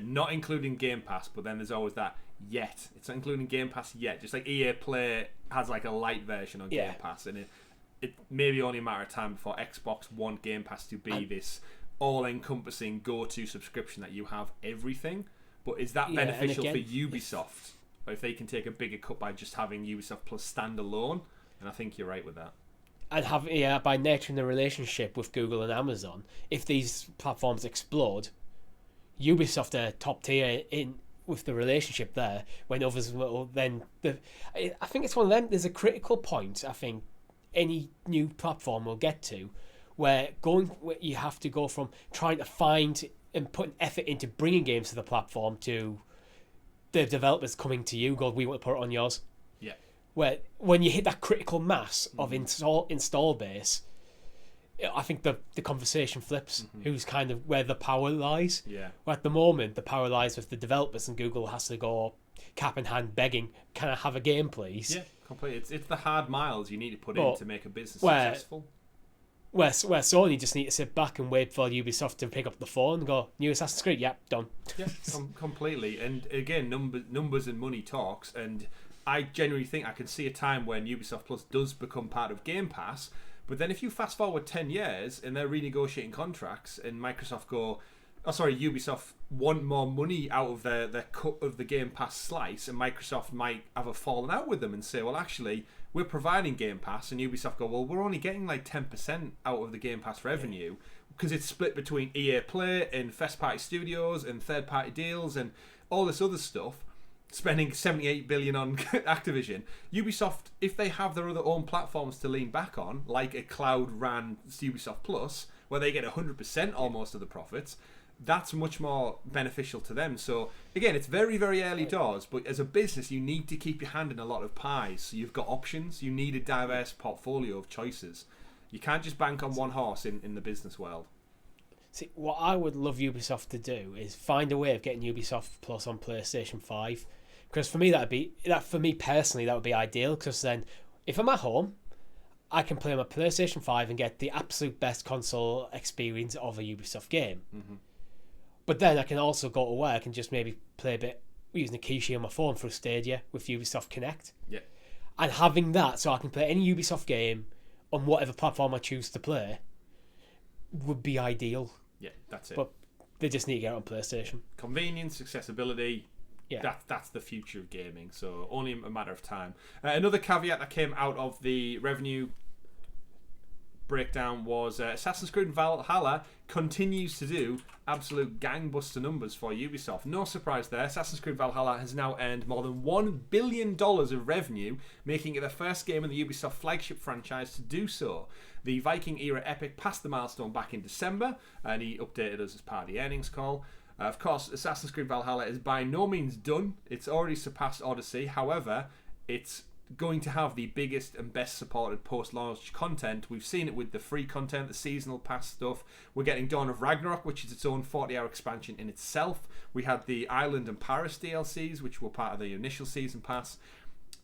Not including Game Pass, but then there's always that yet. It's not including Game Pass yet. Just like EA Play has like a light version on Game Pass, and it may be only a matter of time before Xbox want Game Pass to be this all-encompassing go-to subscription that you have everything. But is that beneficial for Ubisoft? Or if they can take a bigger cut by just having Ubisoft Plus standalone? And I think you're right with that. And by nurturing the relationship with Google and Amazon, if these platforms explode, Ubisoft are top tier in with the relationship there. When others will then, I think it's one of them. There's a critical point I think any new platform will get to, where you have to go from trying to find and put effort into bringing games to the platform to the developers coming to you, we want to put it on yours. Yeah. Where when you hit that critical mass of install base, I think the conversation flips. Who's kind of where the power lies? Yeah. Well, at the moment, the power lies with the developers, and Google has to go cap in hand begging, "Can I have a game, please?" Yeah, completely. It's the hard miles you need to put But in to make a business where- successful. Where Sony just need to sit back and wait for Ubisoft to pick up the phone and go, "New Assassin's Creed, yep, done." Yeah, completely. And again, numbers and money talks. And I genuinely think I can see a time when Ubisoft Plus does become part of Game Pass. But then if you fast forward 10 years and they're renegotiating contracts and Ubisoft want more money out of their cut of the Game Pass slice, and Microsoft might have a falling out with them and say, well, actually, we're providing Game Pass, and Ubisoft go, well, we're only getting like 10% out of the Game Pass revenue because it's split between EA Play and first party studios and third party deals and all this other stuff, spending 78 billion on Activision. Ubisoft, if they have their other own platforms to lean back on, like a cloud ran Ubisoft Plus, where they get 100% almost of the profits, that's much more beneficial to them. So again, it's very, very early doors, but as a business you need to keep your hand in a lot of pies, so you've got options. You need a diverse portfolio of choices. You can't just bank on one horse in the business world. See, what I would love Ubisoft to do is find a way of getting Ubisoft Plus on PlayStation 5, because for me for me personally that would be ideal, because then if I'm at home I can play my PlayStation 5 and get the absolute best console experience of a Ubisoft game. But then I can also go to work and just maybe play a bit using a keychain on my phone through Stadia with Ubisoft Connect. Yeah. And having that so I can play any Ubisoft game on whatever platform I choose to play would be ideal. Yeah, that's it. But they just need to get it on PlayStation. Convenience, accessibility, Yeah. that's the future of gaming, so only a matter of time. Another caveat that came out of the revenue breakdown was Assassin's Creed Valhalla continues to do absolute gangbuster numbers for Ubisoft. No surprise there. Assassin's Creed Valhalla has now earned more than $1 billion of revenue, making it the first game in the Ubisoft flagship franchise to do so. The Viking era epic passed the milestone back in December, and he updated us as part of the earnings call. Of course, Assassin's Creed Valhalla is by no means done. It's already surpassed Odyssey. However, it's going to have the biggest and best supported post-launch content. We've seen it with the free content, the seasonal pass stuff. We're getting Dawn of Ragnarok, which is its own 40-hour expansion in itself. We had the Ireland and Paris DLCs, which were part of the initial season pass.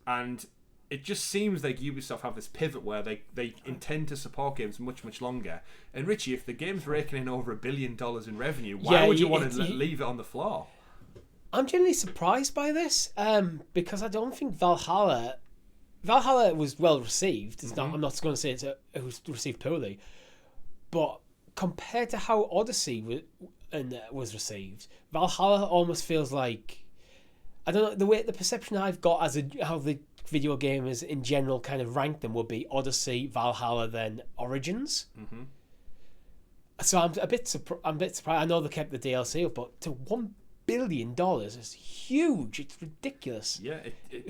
And it just seems like Ubisoft have this pivot where they intend to support games much, much longer. And Richie, if the game's raking in over $1 billion in revenue, why would you want to leave it on the floor? I'm genuinely surprised by this, because I don't think Valhalla was well received. It's not. I'm not going to say it was received poorly, but compared to how Odyssey was received, Valhalla almost feels like, I don't know, the perception I've got as how the video gamers in general kind of rank them would be Odyssey, Valhalla, then Origins. So I'm a bit surprised. I know they kept the DLC up, but to $1 billion is huge. It's ridiculous. Yeah.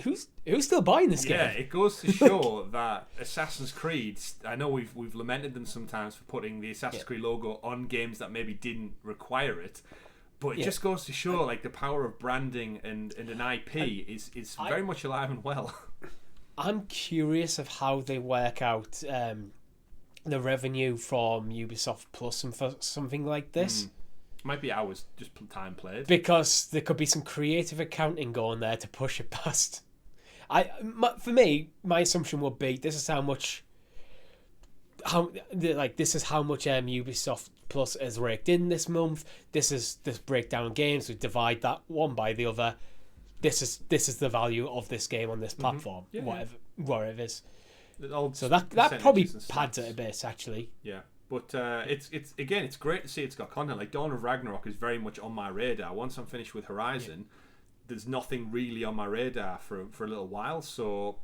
Who's still buying this game? Yeah, it goes to show that Assassin's Creed, I know we've lamented them sometimes for putting the Assassin's Creed logo on games that maybe didn't require it, but it just goes to show like the power of branding and an IP is very much alive and well. I'm curious of how they work out the revenue from Ubisoft Plus and for something like this. Might be hours, just time played. Because there could be some creative accounting going there to push it past. For me, my assumption would be this is how much Ubisoft Plus has raked in this month. This is this breakdown of games. We divide that one by the other. This is the value of this game on this platform, whatever it is. So that probably pads it a bit, actually. Yeah. But it's great to see it's got content. Like Dawn of Ragnarok is very much on my radar. Once I'm finished with Horizon, there's nothing really on my radar for a little while. So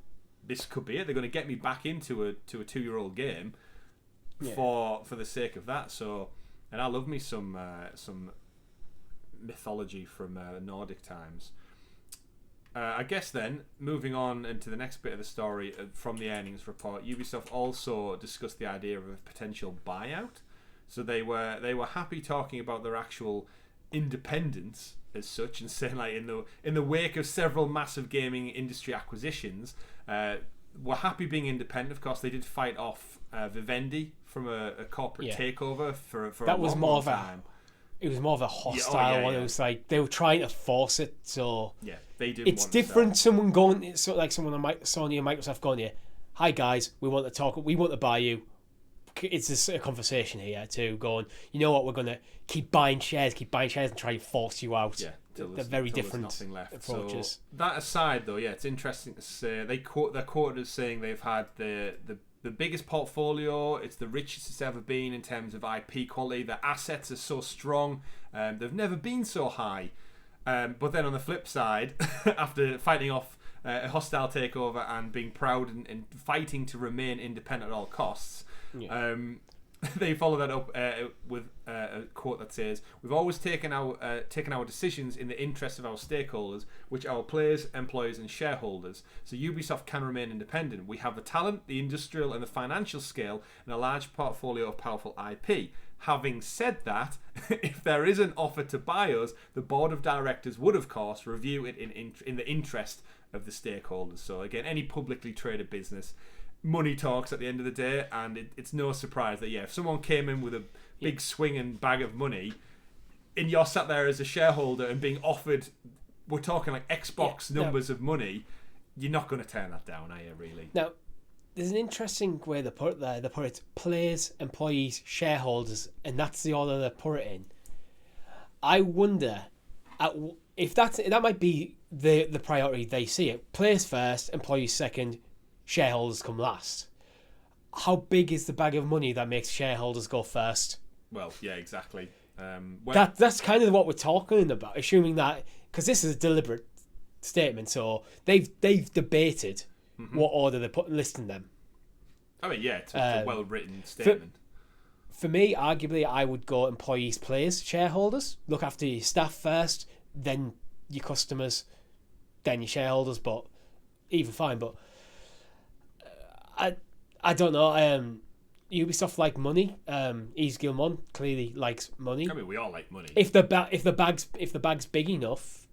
this could be it. They're going to get me back into a 2-year-old game for the sake of that. So, and I love me some mythology from Nordic times. I guess then, moving on into the next bit of the story from the earnings report, Ubisoft also discussed the idea of a potential buyout. So they were happy talking about their actual independence as such, and saying like in the wake of several massive gaming industry acquisitions, we're happy being independent. Of course, they did fight off Vivendi from a corporate Yeah. takeover for That a was long, more long of a- time. It was more of a hostile one. yeah. It was like they were trying to force it. So Yeah, they didn't. it's want to different. sell. Someone going, so like someone on Sony and Microsoft going here. Hi guys, we want to talk. We want to buy you. It's just a conversation here too. Going, you know what? We're gonna keep buying shares, and try and force you out. Yeah, they're till very there's different nothing left. approaches. So, that aside, though, yeah, it's interesting to say they're quoted as saying they've had the biggest portfolio. It's the richest it's ever been in terms of IP quality. The assets are so strong. They've never been so high. But then on the flip side, after fighting off a hostile takeover and being proud and fighting to remain independent at all costs, they follow that up with a quote that says, "We've always taken our decisions in the interest of our stakeholders, which are our players, employees and shareholders, so Ubisoft can remain independent. We have the talent, the industrial and the financial scale, and a large portfolio of powerful IP. Having said that, if there is an offer to buy us, the board of directors would, of course, review it in the interest of the stakeholders." So again, any publicly traded business, money talks at the end of the day, and it's no surprise that if someone came in with a big swinging bag of money and you're sat there as a shareholder and being offered, we're talking like Xbox numbers of money, you're not going to turn that down, are you, really? Now, there's an interesting way they put it there. They put it players, employees, shareholders, and that's the order they put it in. I wonder if that might be the priority they see it. Players first, employees second, shareholders come last. How big is the bag of money that makes shareholders go first? Well, yeah, exactly. That's kind of what we're talking about, assuming that, because this is a deliberate statement, so they've debated what order they're listing them. I mean, yeah, it's a well-written statement. For me, arguably, I would go employees, players, shareholders. Look after your staff first, then your customers, then your shareholders, but even fine, but I don't know. Ubisoft like money. Yves Guillemot clearly likes money. I mean, we all like money. If the bag's big enough,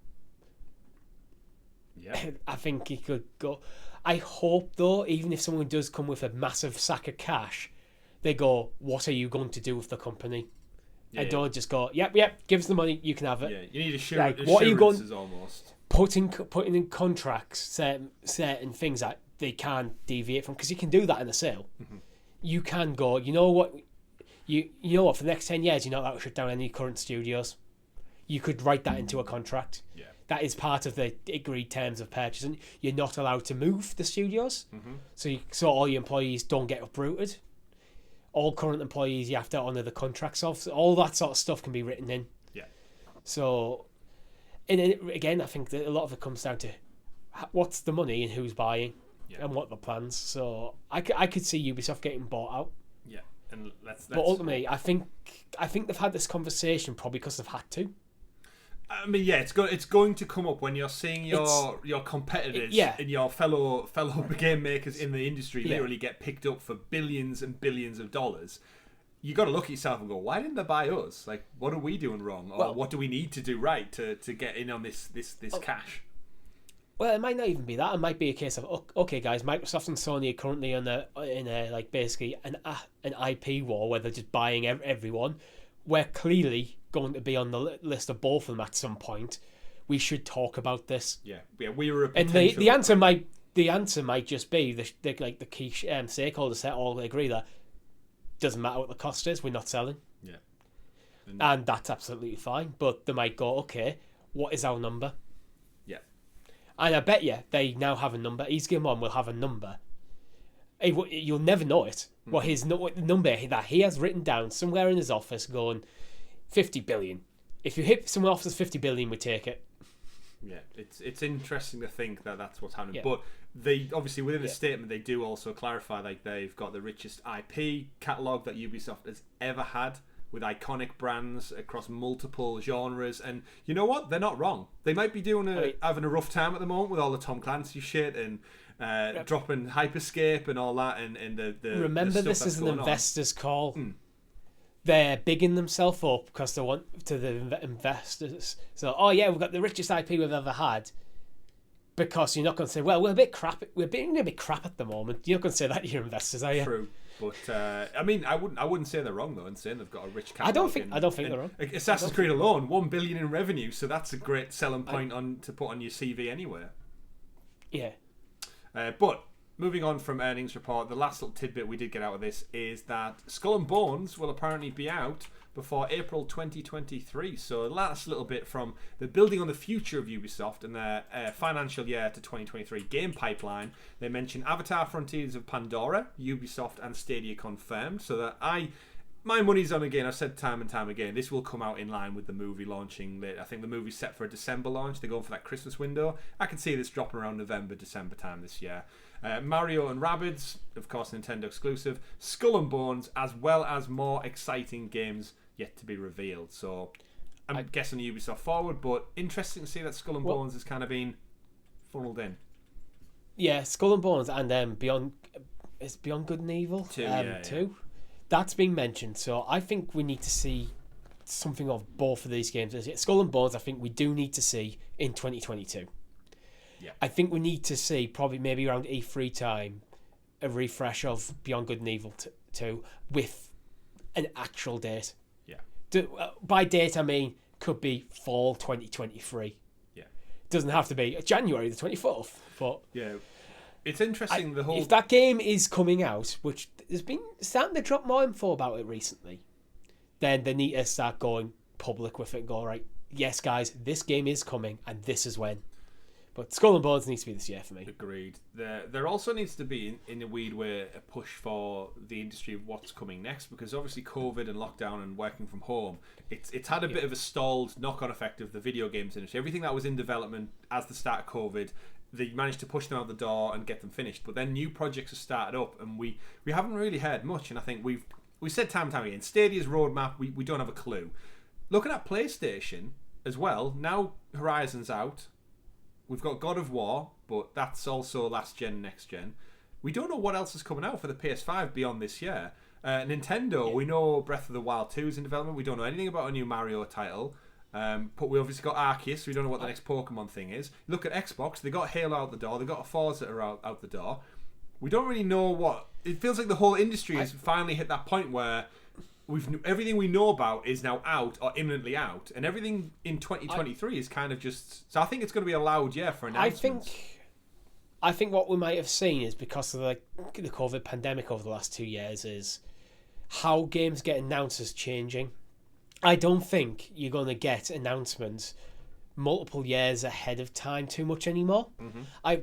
I think he could go. I hope though, even if someone does come with a massive sack of cash, they go, "What are you going to do with the company?" And don't just go, "Yep, give us the money, you can have it." Yeah, you need Like, what are you going almost putting in contracts certain things that they can't deviate from, because you can do that in a sale. You can go, you know what, for the next 10 years you're not allowed to shut down any current studios. You could write that into a contract. Yeah, that is part of the agreed terms of purchase, and you're not allowed to move the studios. So all your employees don't get uprooted. All current employees you have to honour the contracts of. So all that sort of stuff can be written in. Yeah. So, and again, I think that a lot of it comes down to what's the money and who's buying. And what the plans. So I could see Ubisoft getting bought out. Yeah, and let's but ultimately, I think they've had this conversation probably because they've had to. I mean, yeah, it's going to come up when you're seeing your competitors and your fellow game makers in the industry literally get picked up for billions and billions of dollars. You got to look at yourself and go, why didn't they buy us? Like, what are we doing wrong, or what do we need to do right to get in on this cash? Well, it might not even be that. It might be a case of, okay, guys, Microsoft and Sony are currently in a like basically an IP war where they're just buying everyone. We're clearly going to be on the list of both of them at some point. We should talk about this. Yeah, we were. And the answer might just be the key stakeholders that all agree that doesn't matter what the cost is. We're not selling. Yeah, and that's absolutely fine. But they might go, okay, what is our number? And I bet you they now have a number. Yves Guillemot will have a number. You'll never know it. What his number that he has written down somewhere in his office, going 50 billion. If you hit someone offers 50 billion, we take it. Yeah, it's interesting to think that that's what's happening. Yeah. But they obviously within the statement they do also clarify like they've got the richest IP catalogue that Ubisoft has ever had, with iconic brands across multiple genres, and you know what? They're not wrong. They might be having a rough time at the moment with all the Tom Clancy shit and dropping Hyperscape and all that, and the remember the this is an investors call. They're bigging themselves up because they want to the investors. So we've got the richest IP we've ever had. Because you're not going to say, well, we're a bit crap. We're being a bit crap at the moment. You're not going to say that to your investors, are you? True. But I mean, I wouldn't say they're wrong though in saying they've got a rich catalog. I don't think they're wrong. Assassin's Creed alone, $1 billion in revenue, so that's a great selling point to put on your CV anywhere. Yeah. But moving on from earnings report, the last little tidbit we did get out of this is that Skull and Bones will apparently be out before April 2023. So the last little bit from the building on the future of Ubisoft and their financial year to 2023 game pipeline. They mention Avatar: Frontiers of Pandora, Ubisoft and Stadia confirmed. So that my money's on again. I've said time and time again, this will come out in line with the movie launching later. I think the movie's set for a December launch. They're going for that Christmas window. I can see this dropping around November, December time this year. Mario and Rabbids, of course, Nintendo exclusive. Skull and Bones, as well as more exciting games yet to be revealed. So I'm guessing Ubisoft forward, but interesting to see that Skull and Bones has kind of been funneled in. Yeah, Skull and Bones and Beyond Good and Evil 2. That's been mentioned, so I think we need to see something of both of these games. Skull and Bones, I think we do need to see in 2022. Yeah. I think we need to see, probably maybe around E3 time, a refresh of Beyond Good and Evil 2 with an actual date. Yeah. By date, I mean, could be fall 2023. Yeah. It doesn't have to be January the 24th, but... Yeah. It's interesting, the whole... If that game is coming out, which there's been starting to drop more info about it recently, then they need to start going public with it and go, right, yes, guys, this game is coming and this is when. But Skull and Bones needs to be this year for me. Agreed. There also needs to be, in a weird way, a push for the industry of what's coming next, because obviously COVID and lockdown and working from home, it's had a bit of a stalled knock-on effect of the video games industry. Everything that was in development as the start of COVID, they managed to push them out the door and get them finished. But then new projects have started up, and we haven't really heard much. And I think we said time and time again, Stadia's roadmap, we don't have a clue. Looking at PlayStation as well, now Horizon's out. We've got God of War, but that's also last gen, next gen. We don't know what else is coming out for the PS5 beyond this year. Nintendo, we know Breath of the Wild 2 is in development. We don't know anything about a new Mario title. But we obviously got Arceus, so we don't know what the next Pokemon thing is. Look at Xbox, they got Halo out the door, they got a Forza out the door. We don't really know what... It feels like the whole industry has finally hit that point where everything we know about is now out or imminently out, and everything in 2023 is kind of just... So I think it's going to be a loud year for announcements. I think what we might have seen is, because of the COVID pandemic over the last 2 years, is how games get announced is changing. I don't think you're going to get announcements multiple years ahead of time too much anymore. Mm-hmm.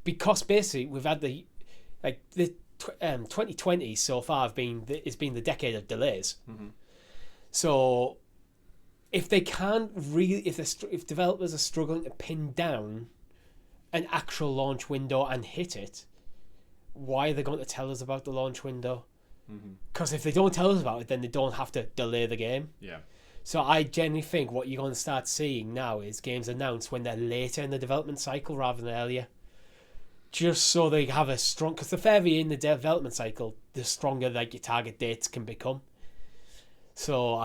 Because basically we've had the 2020 so far it's been the decade of delays. Mm-hmm. So if they can't really, if developers are struggling to pin down an actual launch window and hit it, why are they going to tell us about the launch window? Because if they don't tell us about it, then they don't have to delay the game. Yeah. So I genuinely think what you're going to start seeing now is games announced when they're later in the development cycle rather than earlier. Just so they have a strong... Because the further you're in the development cycle, the stronger your target dates can become. So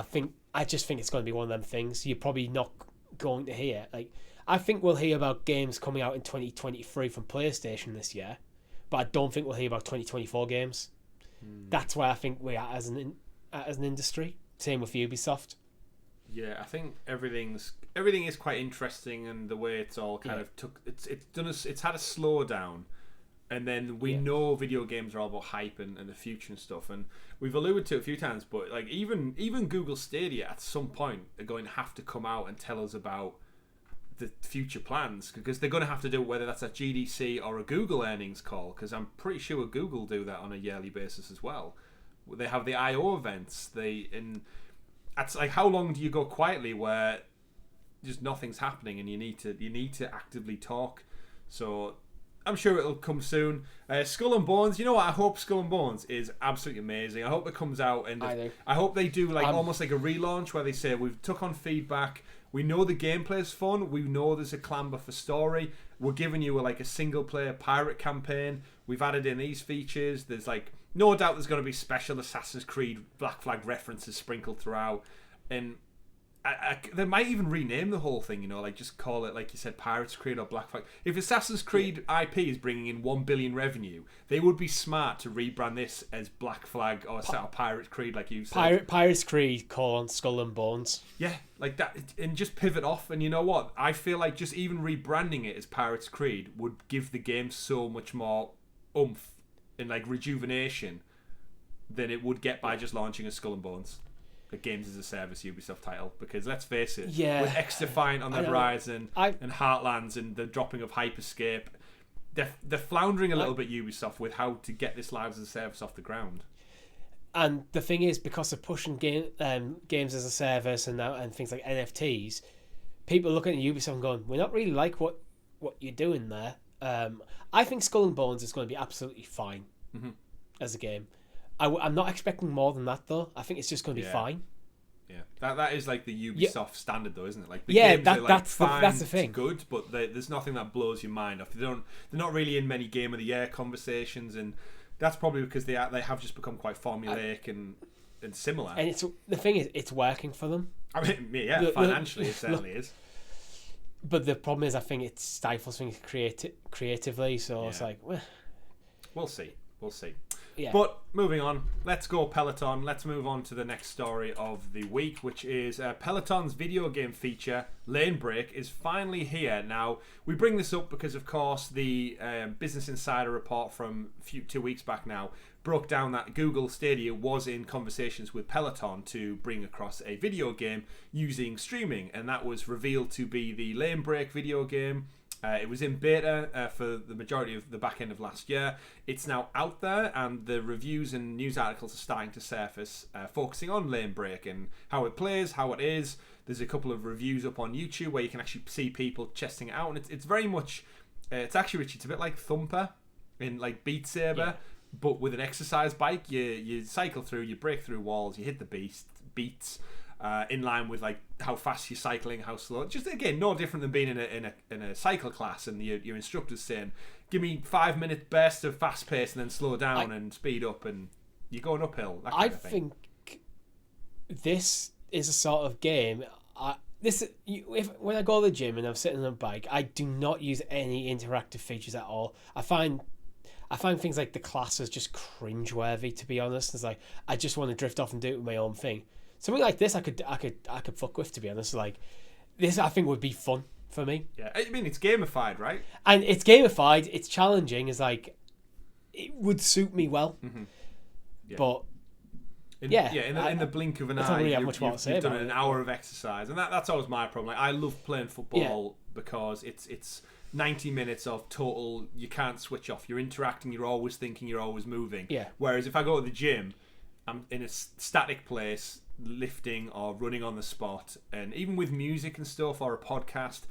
I just think it's going to be one of them things. You're probably not going to hear... I think we'll hear about games coming out in 2023 from PlayStation this year, but I don't think we'll hear about 2024 games. That's why I think we are as an industry. Same with Ubisoft. Yeah, I think everything is quite interesting, and the way it's all kind of it's had a slowdown, and then we know video games are all about hype and the future and stuff, and we've alluded to it a few times, but even Google Stadia at some point are going to have to come out and tell us about the future plans, because they're going to have to do it, whether that's a GDC or a Google earnings call, because I'm pretty sure Google do that on a yearly basis as well. They have the I/O events. It's like, how long do you go quietly where just nothing's happening and you need to actively talk? So I'm sure it'll come soon. Skull and Bones, you know what? I hope Skull and Bones is absolutely amazing. I hope it comes out, and I hope they do almost like a relaunch where they say, we've took on feedback. We know the gameplay's fun. We know there's a clamber for story. We're giving you a single player pirate campaign. We've added in these features. There's no doubt there's going to be special Assassin's Creed Black Flag references sprinkled throughout. And they might even rename the whole thing, like just call it, like you said, Pirates Creed or Black Flag. If Assassin's Creed IP is bringing in 1 billion revenue, they would be smart to rebrand this as Black Flag or Pirates Creed, like you said. Pirates Creed, Skull and Bones. Yeah, like that, and just pivot off. And you know what? I feel like just even rebranding it as Pirates Creed would give the game so much more oomph and like rejuvenation than it would get by just launching a Skull and Bones. Games as a service Ubisoft title, because let's face it, with XDefiant on the horizon and Heartlands and the dropping of Hyperscape, they're floundering a little bit, Ubisoft, with how to get this live as a service off the ground. And the thing is, because of pushing games as a service and things like NFTs, people looking at Ubisoft and going, we're not really like what you're doing there. I think Skull and Bones is going to be absolutely fine as a game. I'm not expecting more than that, though. I think it's just going to be fine. Yeah, that is like the Ubisoft standard, though, isn't it? Like the games are like that's the thing. Good, but there's nothing that blows your mind off. They're not really in many Game of the Year conversations, and that's probably because they have just become quite formulaic and similar. And the thing is, it's working for them. I mean, financially, it certainly is. But the problem is, I think it stifles things creatively. So it's like, we'll see. Yeah. But moving on, let's go Peloton. Let's move on to the next story of the week, which is Peloton's video game feature, Lane Break, is finally here. Now, we bring this up because, of course, the Business Insider report from 2 weeks back now broke down that Google Stadia was in conversations with Peloton to bring across a video game using streaming, and that was revealed to be the Lane Break video game. It was in beta for the majority of the back end of last year. It's now out there, and the reviews and news articles are starting to surface, focusing on Lane Break and how it plays, how it is. There's a couple of reviews up on YouTube where you can actually see people testing it out, and it's very much, it's actually, Richie, it's a bit like Thumper in like Beat Saber, but with an exercise bike. You cycle through, you break through walls, you hit the beats. In line with like how fast you're cycling, how slow. Just again, no different than being in a cycle class, and your instructor's saying, "Give me 5 minute bursts of fast pace, and then slow down and speed up, and you're going uphill." That kind of thing. think this is a sort of game. When I go to the gym and I'm sitting on a bike, I do not use any interactive features at all. I find things like the classes just cringeworthy, to be honest. It's like I just want to drift off and do it with my own thing. Something like this, I could fuck with, to be honest. Like this, I think would be fun for me. Yeah, I mean it's gamified, right? And it's gamified. It's challenging. It's like it would suit me well. Mm-hmm. Yeah. But in the blink of an eye, really you've done an hour of exercise, and that's always my problem. Like I love playing football because it's 90 minutes of total. You can't switch off. You're interacting. You're always thinking. You're always moving. Yeah. Whereas if I go to the gym, I'm in a static place, lifting or running on the spot, and even with music and stuff or a podcast,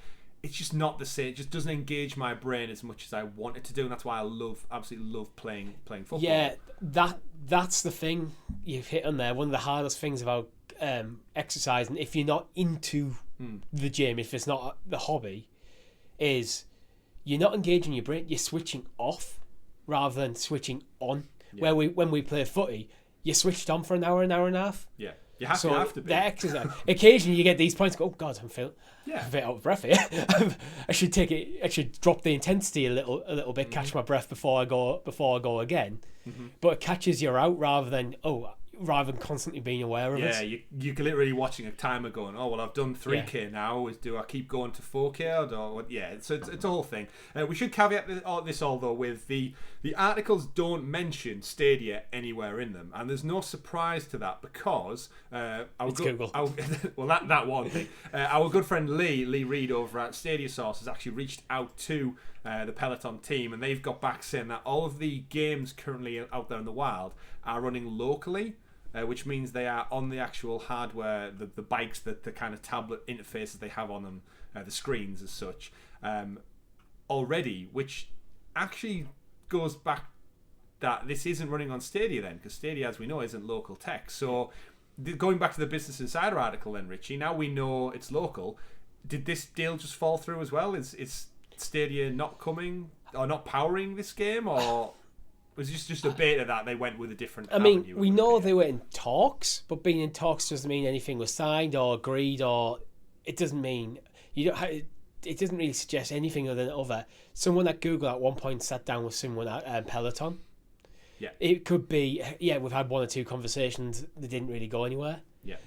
it's just not the same. It just doesn't engage my brain as much as I want it to do, and that's why I absolutely love playing football. Yeah, that's the thing you've hit on there. One of the hardest things about exercising, if you're not into the gym, if it's not the hobby, is you're not engaging your brain. You're switching off rather than switching on. Yeah. When we play footy, you're switched on for an hour and a half. Yeah. You have to be. The exercise. Occasionally you get these points, go, oh God, I'm feeling a bit out of breath here. I should drop the intensity a little bit, catch my breath before I go again. Mm-hmm. But it catches you out rather than constantly being aware of it. Yeah, you're literally watching a timer going, oh, well, I've done 3K now. Do I keep going to 4K? Or yeah, so it's a whole thing. We should caveat this all, though, with the articles don't mention Stadia anywhere in them. And there's no surprise to that because... Google. Well, that one thing. Our good friend Lee Reed over at Stadia Source has actually reached out to the Peloton team, and they've got back saying that all of the games currently out there in the wild are running locally, which means they are on the actual hardware, the bikes, the kind of tablet interfaces they have on them, the screens as such, already, which actually goes back that this isn't running on Stadia then, because Stadia, as we know, isn't local tech. So going back to the Business Insider article then, Richie, now we know it's local. Did this deal just fall through as well? Is Stadia not coming or not powering this game, or Was this just a beta that they went with a different? I mean, avenue we with know it? they were in talks, but being in talks doesn't mean anything was signed or agreed, or it doesn't mean you don't. It doesn't really suggest anything other than other. Someone at Google at one point sat down with someone at Peloton. Yeah. It could be. Yeah, we've had one or two conversations that didn't really go anywhere. Yeah.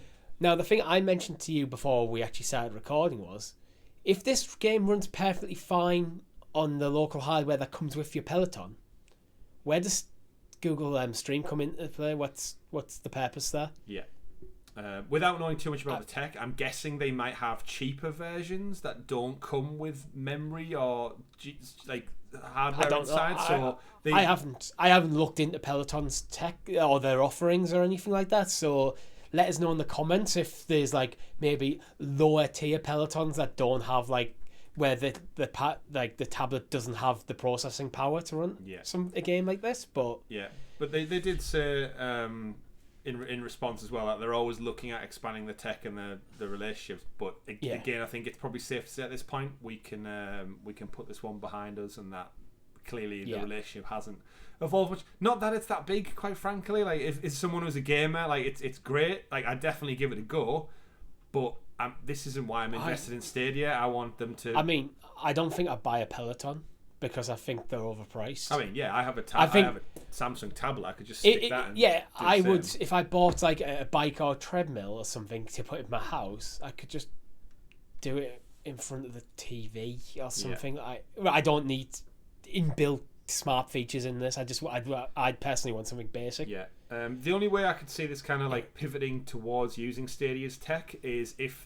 Now, the thing I mentioned to you before we actually started recording was, if this game runs perfectly fine on the local hardware that comes with your Peloton, where does Google Stream come into play? What's the purpose there? Yeah. Without knowing too much about the tech, I'm guessing they might have cheaper versions that don't come with memory or like hardware inside. So I haven't looked into Peloton's tech or their offerings or anything like that. So let us know in the comments if there's like maybe lower tier Pelotons that don't have like where the tablet doesn't have the processing power to run a game like this. But they did say in response as well that they're always looking at expanding the tech and the relationships. But again, I think it's probably safe to say at this point we can put this one behind us, and that clearly the relationship hasn't evolved much. Not that it's that big, quite frankly. Like if someone who's a gamer, like it's great. Like I'd definitely give it a go, but this isn't why I'm invested in Stadia. I want them to. I mean, I don't think I'd buy a Peloton because I think they're overpriced. I mean, yeah, I have a Samsung tablet. I could just stick that. I would if I bought like a bike or treadmill or something to put in my house. I could just do it in front of the TV or something. I don't need inbuilt smart features in this. I'd personally want something basic. Yeah. The only way I could see this kind of like pivoting towards using Stadia's tech is if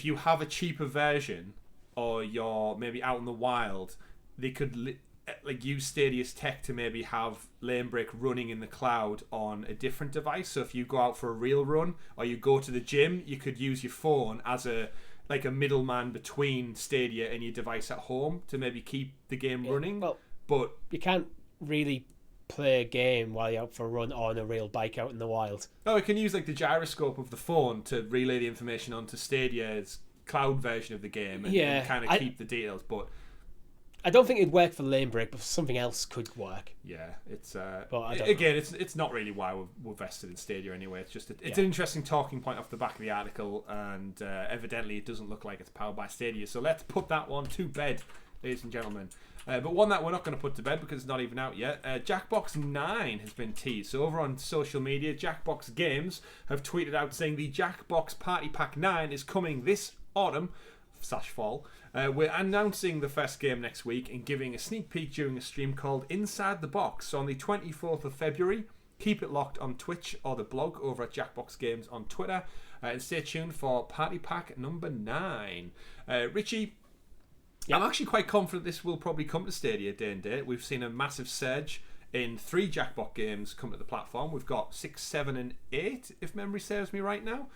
you have a cheaper version, or you're maybe out in the wild, they could like use Stadia's tech to maybe have Lane Break running in the cloud on a different device. So if you go out for a real run or you go to the gym, you could use your phone as a middleman between Stadia and your device at home to maybe keep the game running. Well, but you can't really play a game while you're out for a run on a real bike out in the wild. Oh, it can use like the gyroscope of the phone to relay the information onto Stadia's cloud version of the game and kind of keep the details. But I don't think it'd work for Lane Break, but something else could work. Yeah, it's it's not really why we're vested in Stadia anyway. It's just it's an interesting talking point off the back of the article, and evidently it doesn't look like it's powered by Stadia. So let's put that one to bed, ladies and gentlemen. But one that we're not going to put to bed because it's not even out yet. Jackbox 9 has been teased. So over on social media, Jackbox Games have tweeted out saying the Jackbox Party Pack 9 is coming this autumn/fall. We're announcing the first game next week and giving a sneak peek during a stream called Inside the Box on the 24th of February. Keep it locked on Twitch or the blog over at Jackbox Games on Twitter. And stay tuned for Party Pack number 9. Richie, I'm actually quite confident this will probably come to Stadia day and date. We've seen a massive surge in 3 Jackbox games come to the platform. We've got 6, 7 and 8, if memory serves me right now.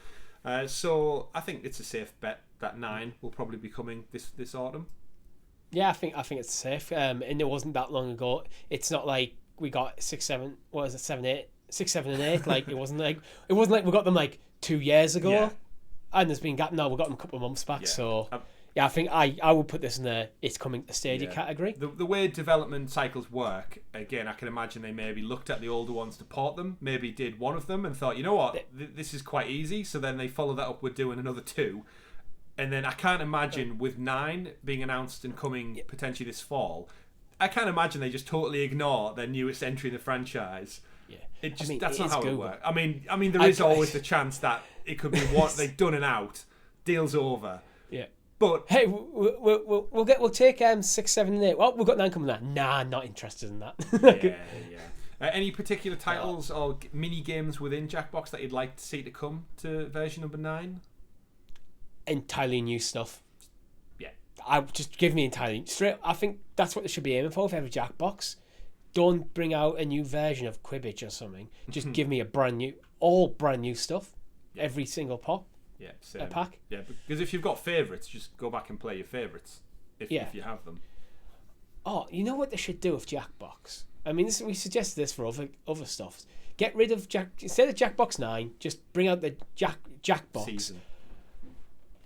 So I think it's a safe bet that 9 will probably be coming this autumn. Yeah, I think it's safe. And it wasn't that long ago. It's not like we got 6, 7. What is it? 7, 8, 6, 7, and 8. Like it wasn't like we got them like 2 years ago, and there's been gap. No, we got them a couple of months back. So. Yeah, I think I would put this in the it's coming to Stadia category. The way development cycles work, again, I can imagine they maybe looked at the older ones to port them, maybe did one of them and thought, you know what, this is quite easy. So then they follow that up with doing another 2. And then I can't imagine with 9 being announced and coming potentially this fall, I can't imagine they just totally ignore their newest entry in the franchise. Yeah, that's not how it works. I mean, there is always the chance that it could be what they've done and out, deal's over. Yeah. But hey, we'll take 6, 7, and 8. Well, we've got 9 coming out. Nah, not interested in that. Any particular titles or mini games within Jackbox that you'd like to see to come to version number 9? Entirely new stuff. Yeah, I just give me entirely straight. I think that's what they should be aiming for every Jackbox. Don't bring out a new version of Quibbage or something. Just give me brand new stuff. Yeah. Every single pop. Yeah, same. A pack. Yeah, because if you've got favourites, just go back and play your favourites if you have them. Oh, you know what they should do with Jackbox? I mean, we suggested this for other stuff. Get rid of instead of Jackbox 9, just bring out the Jackbox season.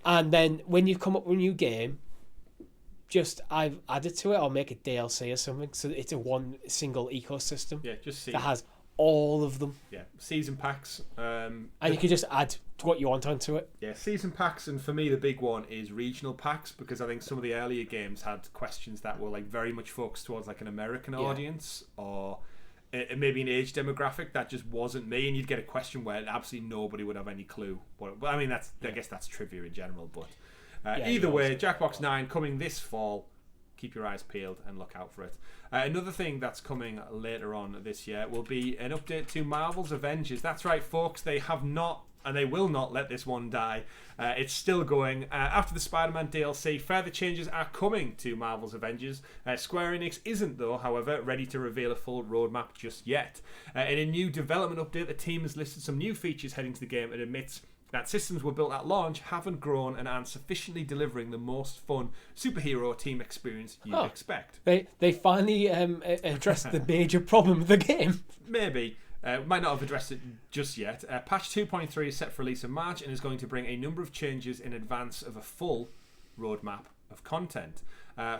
And then when you come up with a new game, I've added to it or make it DLC or something, so it's a one single ecosystem. Yeah, just see that has all of them. Yeah, season packs. And you can just add what you want onto it. Yeah, season packs, and for me the big one is regional packs, because I think some of the earlier games had questions that were like very much focused towards like an American audience, or maybe an age demographic that just wasn't me, and you'd get a question where absolutely nobody would have any clue. Well, I mean, I guess that's trivia in general, but either way, Jackbox 9 coming this fall. Keep your eyes peeled and look out for it. Another thing that's coming later on this year will be an update to Marvel's Avengers. That's right, folks. They have not, and they will not let this one die. It's still going. After the Spider-Man DLC, further changes are coming to Marvel's Avengers. Square Enix isn't, though, however, ready to reveal a full roadmap just yet. In a new development update, the team has listed some new features heading to the game and admits that systems were built at launch haven't grown and aren't sufficiently delivering the most fun superhero team experience you'd expect. They finally addressed the major problem of the game. Maybe. Might not have addressed it just yet. Patch 2.3 is set for release in March and is going to bring a number of changes in advance of a full roadmap of content.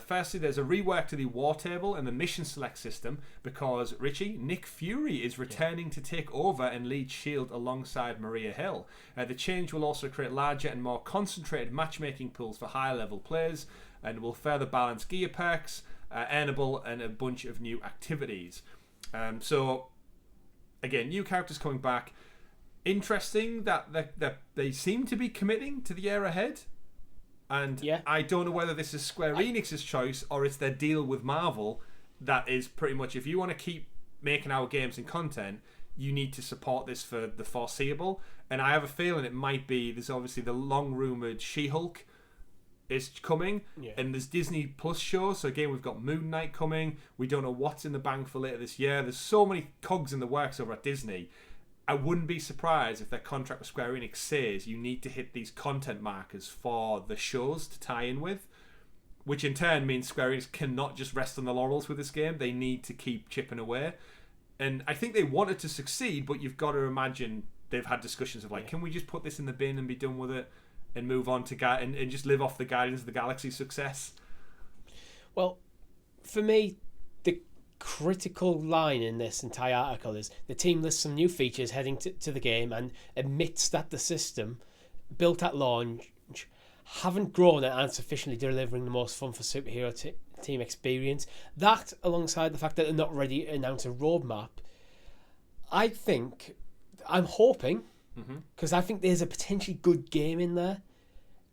Firstly, there's a rework to the war table and the mission select system because, Richie, Nick Fury is returning to take over and lead S.H.I.E.L.D. alongside Maria Hill. The change will also create larger and more concentrated matchmaking pools for higher level players and will further balance gear perks, earnable, and a bunch of new activities. So, again, new characters coming back. Interesting that they seem to be committing to the year ahead. And I don't know whether this is Square Enix's choice or it's their deal with Marvel that is pretty much, if you want to keep making our games and content, you need to support this for the foreseeable. And I have a feeling it might be, there's obviously the long-rumoured She-Hulk is coming, and there's Disney Plus shows. So again, we've got Moon Knight coming. We don't know what's in the bank for later this year. There's so many cogs in the works over at Disney. I wouldn't be surprised if their contract with Square Enix says you need to hit these content markers for the shows to tie in with, which in turn means Square Enix cannot just rest on the laurels with this game. They need to keep chipping away. And I think they wanted to succeed, but you've got to imagine they've had discussions of like, can we just put this in the bin and be done with it and move on to and just live off the Guardians of the Galaxy success? Well, for me, the critical line in this entire article is the team lists some new features heading to the game and admits that the system built at launch haven't grown and aren't sufficiently delivering the most fun for superhero team experience. That, alongside the fact that they're not ready to announce a roadmap, I'm hoping, because I think there's a potentially good game in there,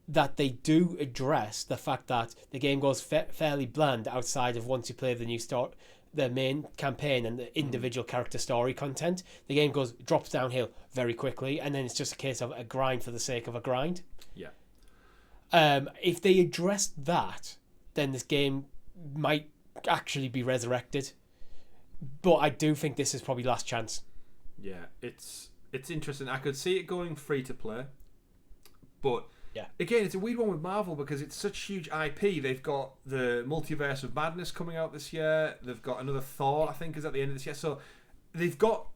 that they do address the fact that the game goes fairly bland outside of once you play the main campaign and the individual character story content. The game drops downhill very quickly, and then it's just a case of a grind for the sake of a grind. Yeah. If they address that, then this game might actually be resurrected. But I do think this is probably last chance. Yeah, it's interesting. I could see it going free to play, but again, it's a weird one with Marvel because it's such huge IP. They've got the Multiverse of Madness coming out this year. They've got another Thor, I think, is at the end of this year. So they've got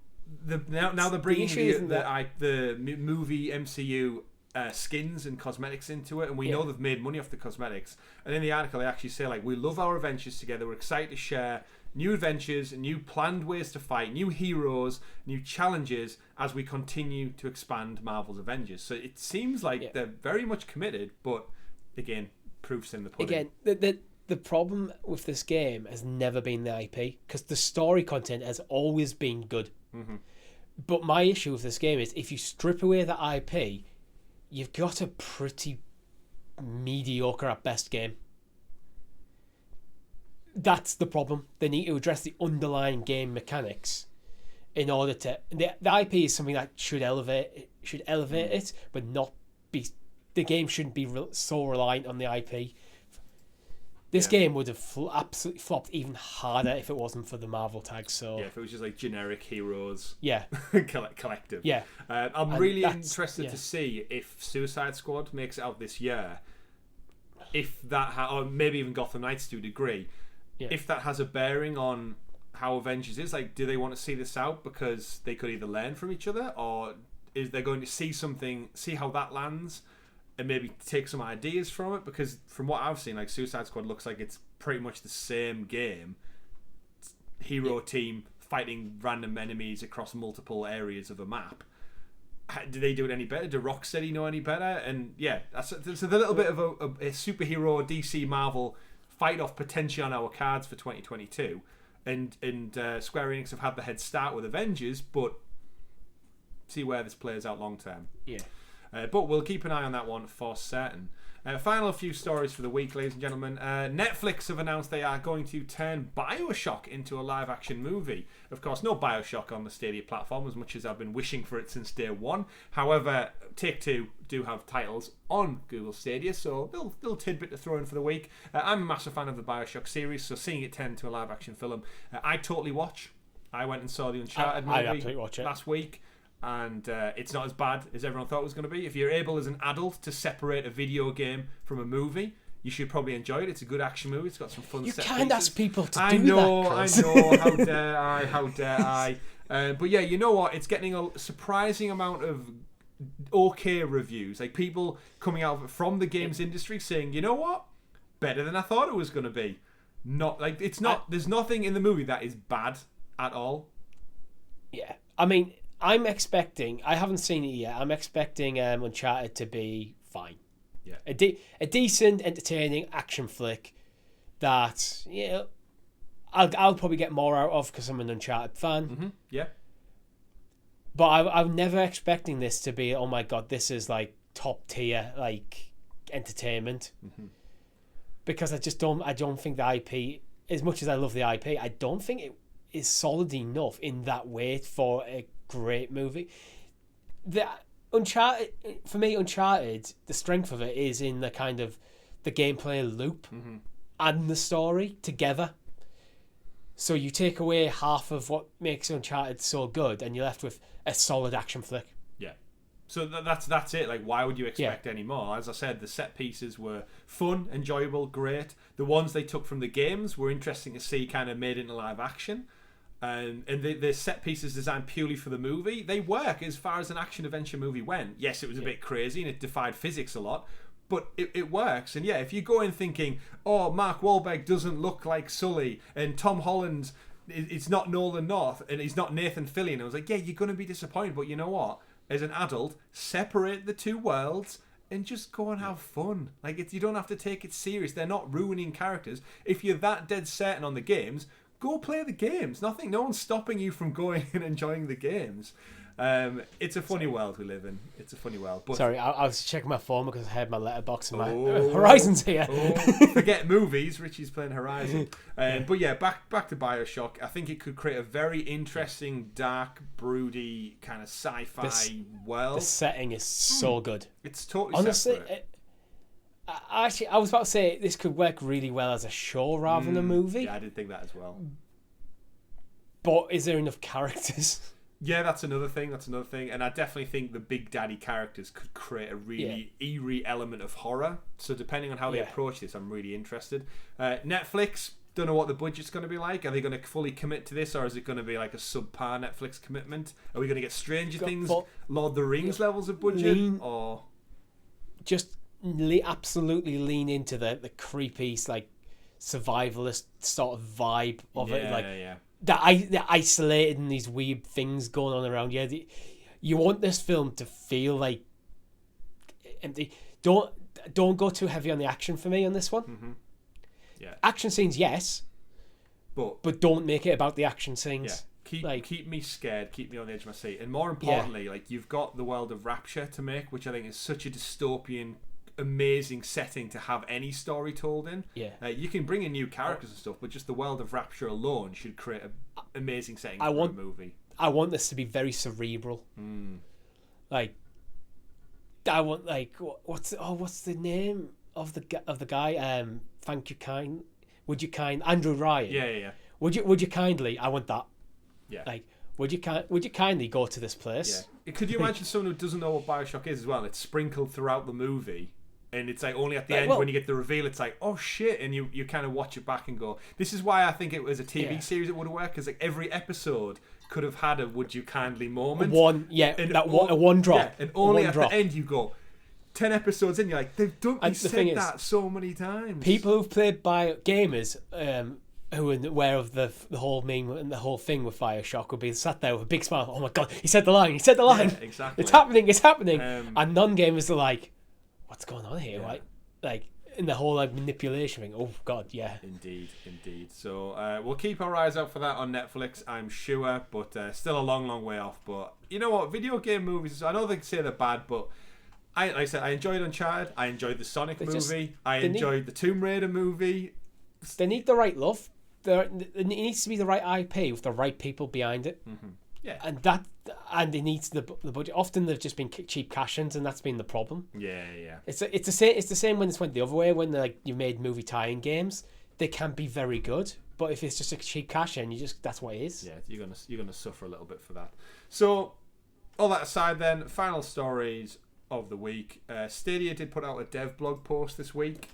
now they're bringing the movie MCU skins and cosmetics into it, and we know they've made money off the cosmetics. And in the article, they actually say like, we love our adventures together. We're excited to share new adventures, new planned ways to fight, new heroes, new challenges as we continue to expand Marvel's Avengers. So it seems like they're very much committed, but again, proof's in the pudding. Again, the problem with this game has never been the IP, because the story content has always been good. Mm-hmm. But my issue with this game is if you strip away the IP, you've got a pretty mediocre at best game. That's the problem. They need to address the underlying game mechanics in order to. The IP is something that should elevate it, but not be. The game shouldn't be so reliant on the IP. This game would have absolutely flopped even harder if it wasn't for the Marvel tag. So if it was just like generic heroes, collective. Yeah, I'm really interested to see if Suicide Squad makes it out this year. If that, or maybe even Gotham Knights to a degree. If that has a bearing on how Avengers is, like, do they want to see this out because they could either learn from each other, or is they going to see how that lands, and maybe take some ideas from it, because from what I've seen, like Suicide Squad looks like it's pretty much the same game. Hero team fighting random enemies across multiple areas of a map. Do they do it any better? Do Rocksteady know any better? And yeah, it's a little bit of a superhero DC Marvel fight off potentially on our cards for 2022. And Square Enix have had the head start with Avengers, but see where this plays out long term. Yeah. But we'll keep an eye on that one for certain. Final few stories for the week, ladies and gentlemen. Netflix have announced they are going to turn Bioshock into a live-action movie. Of course, no Bioshock on the Stadia platform, as much as I've been wishing for it since day one. However, Take-Two do have titles on Google Stadia, so little tidbit to throw in for the week. I'm a massive fan of the Bioshock series, so seeing it turn into a live-action film, I totally watch. I went and saw the Uncharted movie last week. And it's not as bad as everyone thought it was going to be. If you're able as an adult to separate a video game from a movie, you should probably enjoy it. It's a good action movie. It's got some fun set pieces. You can't ask people to do that, I know. How dare I. But yeah, you know what? It's getting a surprising amount of okay reviews. Like people coming out from the games industry saying, you know what? Better than I thought it was going to be. Not like it's not. There's nothing in the movie that is bad at all. Yeah. I mean, I'm expecting. I haven't seen it yet. I'm expecting Uncharted to be fine. Yeah, a decent, entertaining action flick that I'll probably get more out of because I'm an Uncharted fan. Mm-hmm. Yeah, but I'm never expecting this to be. Oh my god, this is like top tier like entertainment. Mm-hmm. Because I don't think the IP, as much as I love the IP, I don't think it is solid enough in that way for a great movie. The Uncharted, for me, Uncharted, the strength of it is in the kind of the gameplay loop and the story together. So you take away half of what makes Uncharted so good, and you're left with a solid action flick. Yeah. So that's it. Like, why would you expect any more? As I said, the set pieces were fun, enjoyable, great. The ones they took from the games were interesting to see, kind of made into live action. And the set pieces designed purely for the movie, they work as far as an action adventure movie went. Yes, it was a bit crazy and it defied physics a lot, but it works. And yeah, if you go in thinking, oh, Mark Wahlberg doesn't look like Sully, and Tom Holland, it's not Nolan North, and he's not Nathan Fillion, I was like, yeah, you're going to be disappointed. But you know what? As an adult, separate the two worlds and just go and have fun. Like, you don't have to take it serious. They're not ruining characters. If you're that dead certain on the games, go play the games. No one's stopping you from going and enjoying the games. It's a funny world we live in. It's a funny world. But sorry, I was checking my phone because I had my letterbox and my Horizon's here. Forget movies. Richie's playing Horizon. But yeah, back to Bioshock. I think it could create a very interesting, dark, broody kind of sci-fi world. The setting is so good. It's totally honestly. Separate. Actually, I was about to say this could work really well as a show rather than a movie. Yeah, I did think that as well. But is there enough characters? Yeah, that's another thing. And I definitely think the Big Daddy characters could create a really eerie element of horror. So depending on how they approach this, I'm really interested. Netflix, don't know what the budget's going to be like. Are they going to fully commit to this, or is it going to be like a subpar Netflix commitment? Are we going to get Stranger Things, Lord of the Rings levels of budget? Or just absolutely lean into the creepy, like, survivalist sort of vibe of it. Like, the isolated and these weird things going on around. Yeah, you want this film to feel like empty. Don't go too heavy on the action for me on this one. Mm-hmm. Yeah, action scenes, yes, but don't make it about the action scenes. Yeah. Keep me scared, keep me on the edge of my seat, and more importantly, like, you've got the world of Rapture to make, which I think is such a dystopian, amazing setting to have any story told in. You can bring in new characters and stuff, but just the world of Rapture alone should create an amazing setting for a movie. I want this to be very cerebral. Like, I want, like, what's the name of the guy? Thank you, kind. Would you kind Andrew Ryan? Yeah. Would you kindly? I want that. Yeah. Like, would you kindly go to this place? Yeah. Could you imagine someone who doesn't know what Bioshock is as well? It's sprinkled throughout the movie. And it's like only at the end when you get the reveal, it's like, oh shit, and you kind of watch it back and go, this is why I think it was a TV series it would have worked, because like every episode could have had a would you kindly moment. One drop. Yeah, and only at the end you go, 10 episodes in, you're like, they've done And the thing said is, that so many times. People who've played gamers who are aware of the whole meme and the whole thing with Bioshock will be sat there with a big smile. Oh my god, he said the line. Yeah, exactly. It's happening. And non-gamers are like, what's going on here? Yeah. Like in the whole manipulation thing. Oh god, yeah. Indeed. So we'll keep our eyes out for that on Netflix, I'm sure, but still a long way off. But you know what? Video game movies, I know they say they're bad, but like I said, I enjoyed Uncharted. I enjoyed the Sonic movie. I enjoyed the Tomb Raider movie. They need the right love. It needs to be the right IP with the right people behind it. Mm-hmm. Yeah, and it needs the budget. Often they've just been cheap cash-ins, and that's been the problem. Yeah. It's the same when it's went the other way. When you made movie tie-in games, they can be very good, but if it's just a cheap cash-in, that's what it is. Yeah, you're gonna suffer a little bit for that. So, all that aside, then final stories of the week. Stadia did put out a dev blog post this week.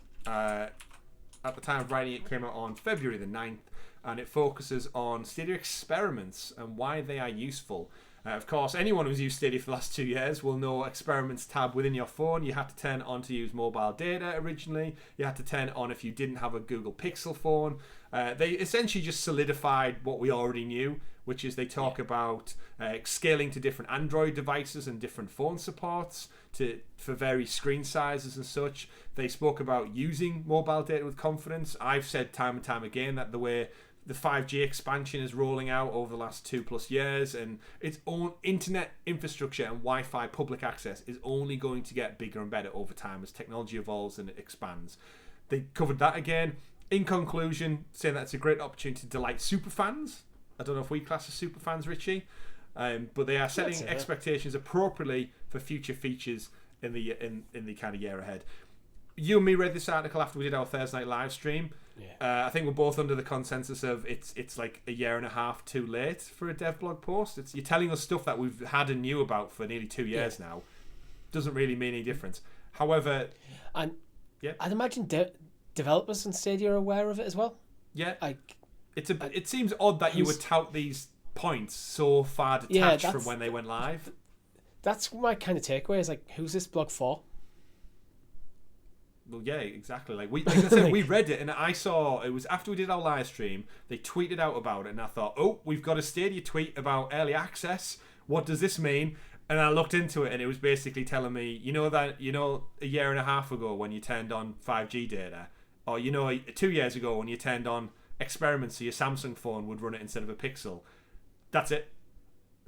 At the time of writing, it came out on February the 9th, and it focuses on Stadia experiments and why they are useful. Of course, anyone who's used Stadia for the last 2 years will know Experiments tab within your phone. You had to turn on to use mobile data originally. You had to turn it on if you didn't have a Google Pixel phone. They essentially just solidified what we already knew, which is they talk about scaling to different Android devices and different phone supports for various screen sizes and such. They spoke about using mobile data with confidence. I've said time and time again that the way the 5G expansion is rolling out over the last 2+ years, and its own internet infrastructure and Wi-Fi public access is only going to get bigger and better over time as technology evolves and it expands. They covered that again. In conclusion, saying that it's a great opportunity to delight superfans. I don't know if we class as superfans, Richie, but they are setting expectations appropriately for future features in the kind of year ahead. You and me read this article after we did our Thursday night live stream. Yeah. I think we're both under the consensus of it's like a year and a half too late for a dev blog post. You're telling us stuff that we've had and knew about for nearly 2 years now. Doesn't really mean any difference. However, I'd imagine developers on Stadia are aware of it as well. Yeah, it seems odd that you would tout these points so far detached from when they went live. That's my kind of takeaway. Is like, who's this blog for? Well, yeah, exactly. Like I said, we read it, and I saw it was after we did our live stream. They tweeted out about it, and I thought, oh, we've got a Stadia tweet about early access. What does this mean? And I looked into it, and it was basically telling me, a year and a half ago when you turned on 5G data, or 2 years ago when you turned on Experiments so your Samsung phone would run it instead of a Pixel. That's it.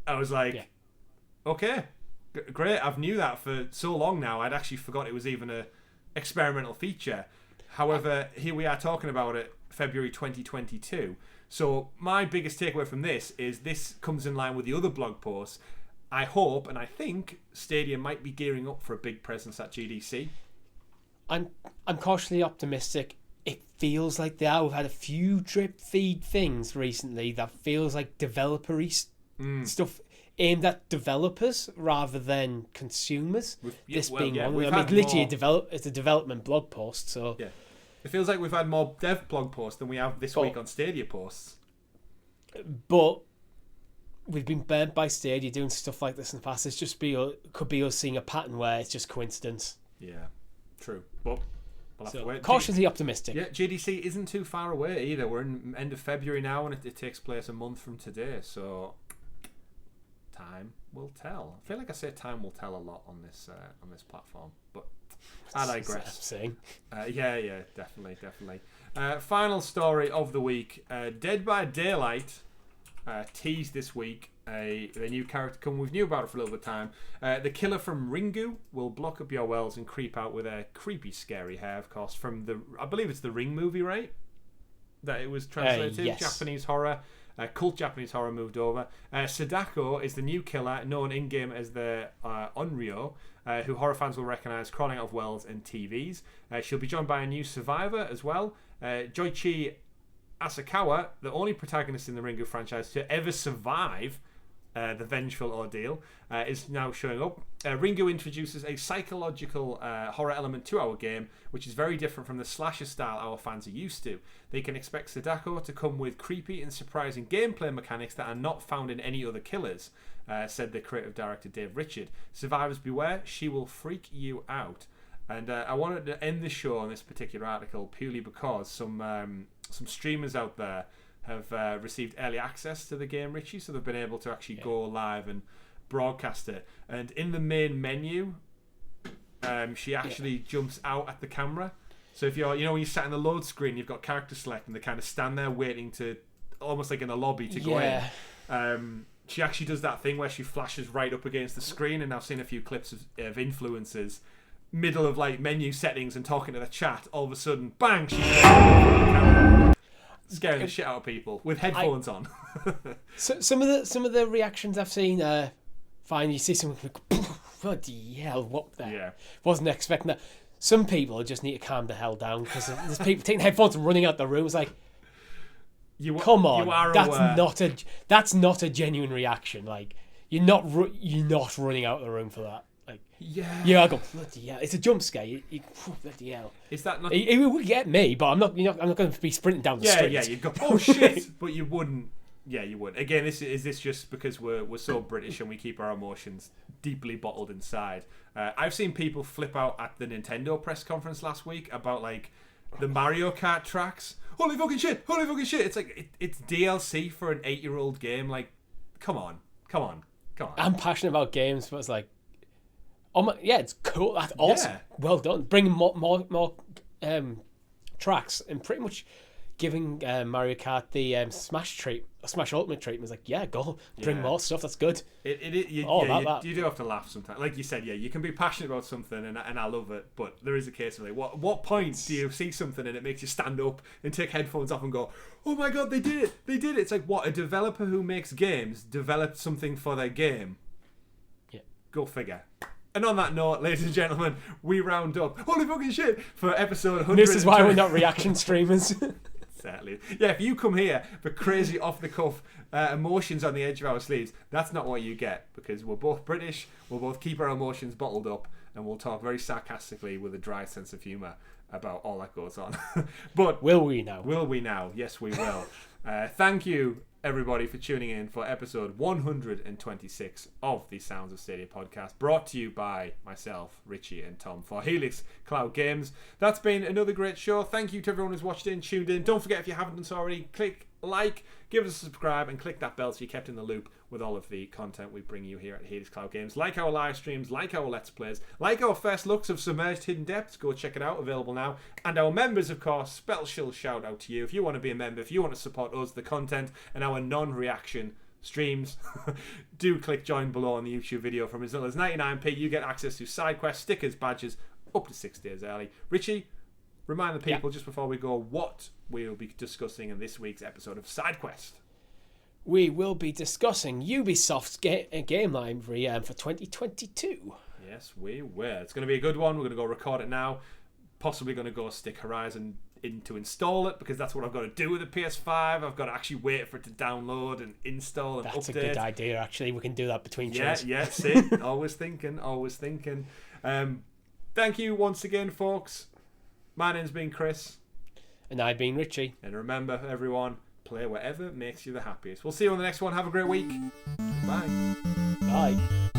I was like, okay, great. I've knew that for so long now. I'd actually forgot it was even a experimental feature. However, here we are talking about it February 2022. So my biggest takeaway from this is this comes in line with the other blog posts. I hope and I think Stadia might be gearing up for a big presence at GDC. I'm cautiously optimistic. It feels like they are. We've had a few drip feed things recently that feels like developer-y stuff aimed at developers rather than consumers. It's a development blog post. So yeah, it feels like we've had more dev blog posts than we have this week on Stadia posts. But we've been burnt by Stadia doing stuff like this in the past. It's just could be us seeing a pattern where it's just coincidence. Yeah, true. But we'll have to wait. Cautiously optimistic. Yeah, GDC isn't too far away either. We're in end of February now, and it takes place a month from today. So time will tell. I feel like I say time will tell a lot on this platform, but I digress. Saying. Yeah, definitely. Final story of the week: Dead by Daylight teased this week. The new character come. We've knew about it for a little bit of time. The killer from Ringu will block up your wells and creep out with a creepy, scary hair. Of course, from I believe it's the Ring movie, right? That it was translated to. Yes. Japanese horror. Cult Japanese horror moved over. Sadako is the new killer, known in-game as the Onryo, who horror fans will recognise crawling out of wells and TVs. She'll be joined by a new survivor as well, Joichi Asakawa, the only protagonist in the Ringu franchise to ever survive the vengeful ordeal, is now showing up. Ringu introduces a psychological horror element to our game, which is very different from the slasher style our fans are used to. They can expect Sadako to come with creepy and surprising gameplay mechanics that are not found in any other killers. said the creative director Dave Richard. Survivors beware, she will freak you out. And I wanted to end the show on this particular article purely because some streamers out there have received early access to the game, Richie, so they've been able to actually go live and broadcast it. And in the main menu, she actually jumps out at the camera. So if you're, when you sat in the load screen, you've got character select and they kind of stand there waiting to, almost like in a lobby to go in. She actually does that thing where she flashes right up against the screen, and I've seen a few clips of influencers, middle of like menu settings and talking to the chat, all of a sudden, bang, she's scaring the shit out of people with headphones on. So some of the reactions I've seen, fine. You see someone, bloody hell, what the? Yeah. Wasn't expecting that. Some people just need to calm the hell down because there's people taking headphones and running out the room. It's like, come on, that's not a genuine reaction. Like you're not running out of the room for that. Like I go, bloody hell, it's a jump scare. You bloody hell. Is that not? It would get me, but I'm not going to be sprinting down the street. Yeah, you go, oh shit, but you wouldn't. Yeah, you would. Again, is this just because we're so British and we keep our emotions deeply bottled inside? I've seen people flip out at the Nintendo press conference last week about like the Mario Kart tracks. Holy fucking shit! It's like it's DLC for an 8-year-old game. Like, come on. I'm passionate about games, but it's like, oh my, yeah, it's cool. That's awesome. Yeah. Well done. Bringing more tracks and pretty much giving Mario Kart the Smash Ultimate treatment. It's like, yeah, go bring more stuff. That's good. You do have to laugh sometimes. Like you said, you can be passionate about something, and I love it. But there is a case of like, what point do you see something and it makes you stand up and take headphones off and go, oh my god, they did it! It's like, what, a developer who makes games developed something for their game. Yeah, go figure. And on that note, ladies and gentlemen, we round up. Holy fucking shit! For episode 100. This is why we're not reaction streamers. Exactly. Yeah, if you come here for crazy off-the-cuff emotions on the edge of our sleeves, that's not what you get, because we're both British, we'll both keep our emotions bottled up, and we'll talk very sarcastically with a dry sense of humour about all that goes on. But will we now? Yes, we will. Thank you, everybody, for tuning in for episode 126 of the Sounds of Stadia podcast, brought to you by myself, Richie, and Tom for Helix Cloud Games. That's been another great show. Thank you to everyone who's watched in, tuned in. Don't forget, if you haven't done so already, click like, give us a subscribe, and click that bell so you're kept in the loop with all of the content we bring you here at Helix Cloud Games, like our live streams, like our Let's Plays, like our first looks of Submerged Hidden Depths. Go check it out, available now. And our members, of course, special shout out to you. If you want to be a member, if you want to support us, the content, and our non-reaction streams, do click join below on the YouTube video. From as little as 99p, you get access to SideQuest stickers, badges, up to 6 days early. Richie, remind the people just before we go what we'll be discussing in this week's episode of SideQuest. We will be discussing Ubisoft's game library for 2022. Yes, we will. It's going to be a good one. We're going to go record it now. Possibly going to go stick Horizon in to install it, because that's what I've got to do with the PS5. I've got to actually wait for it to download and install and update. That's a good idea, actually. We can do that between shows. Yeah, see? Always thinking. Thank you once again, folks. My name's been Chris. And I've been Richie. And remember, everyone, play whatever makes you the happiest. We'll see you on the next one. Have a great week. Bye. Bye.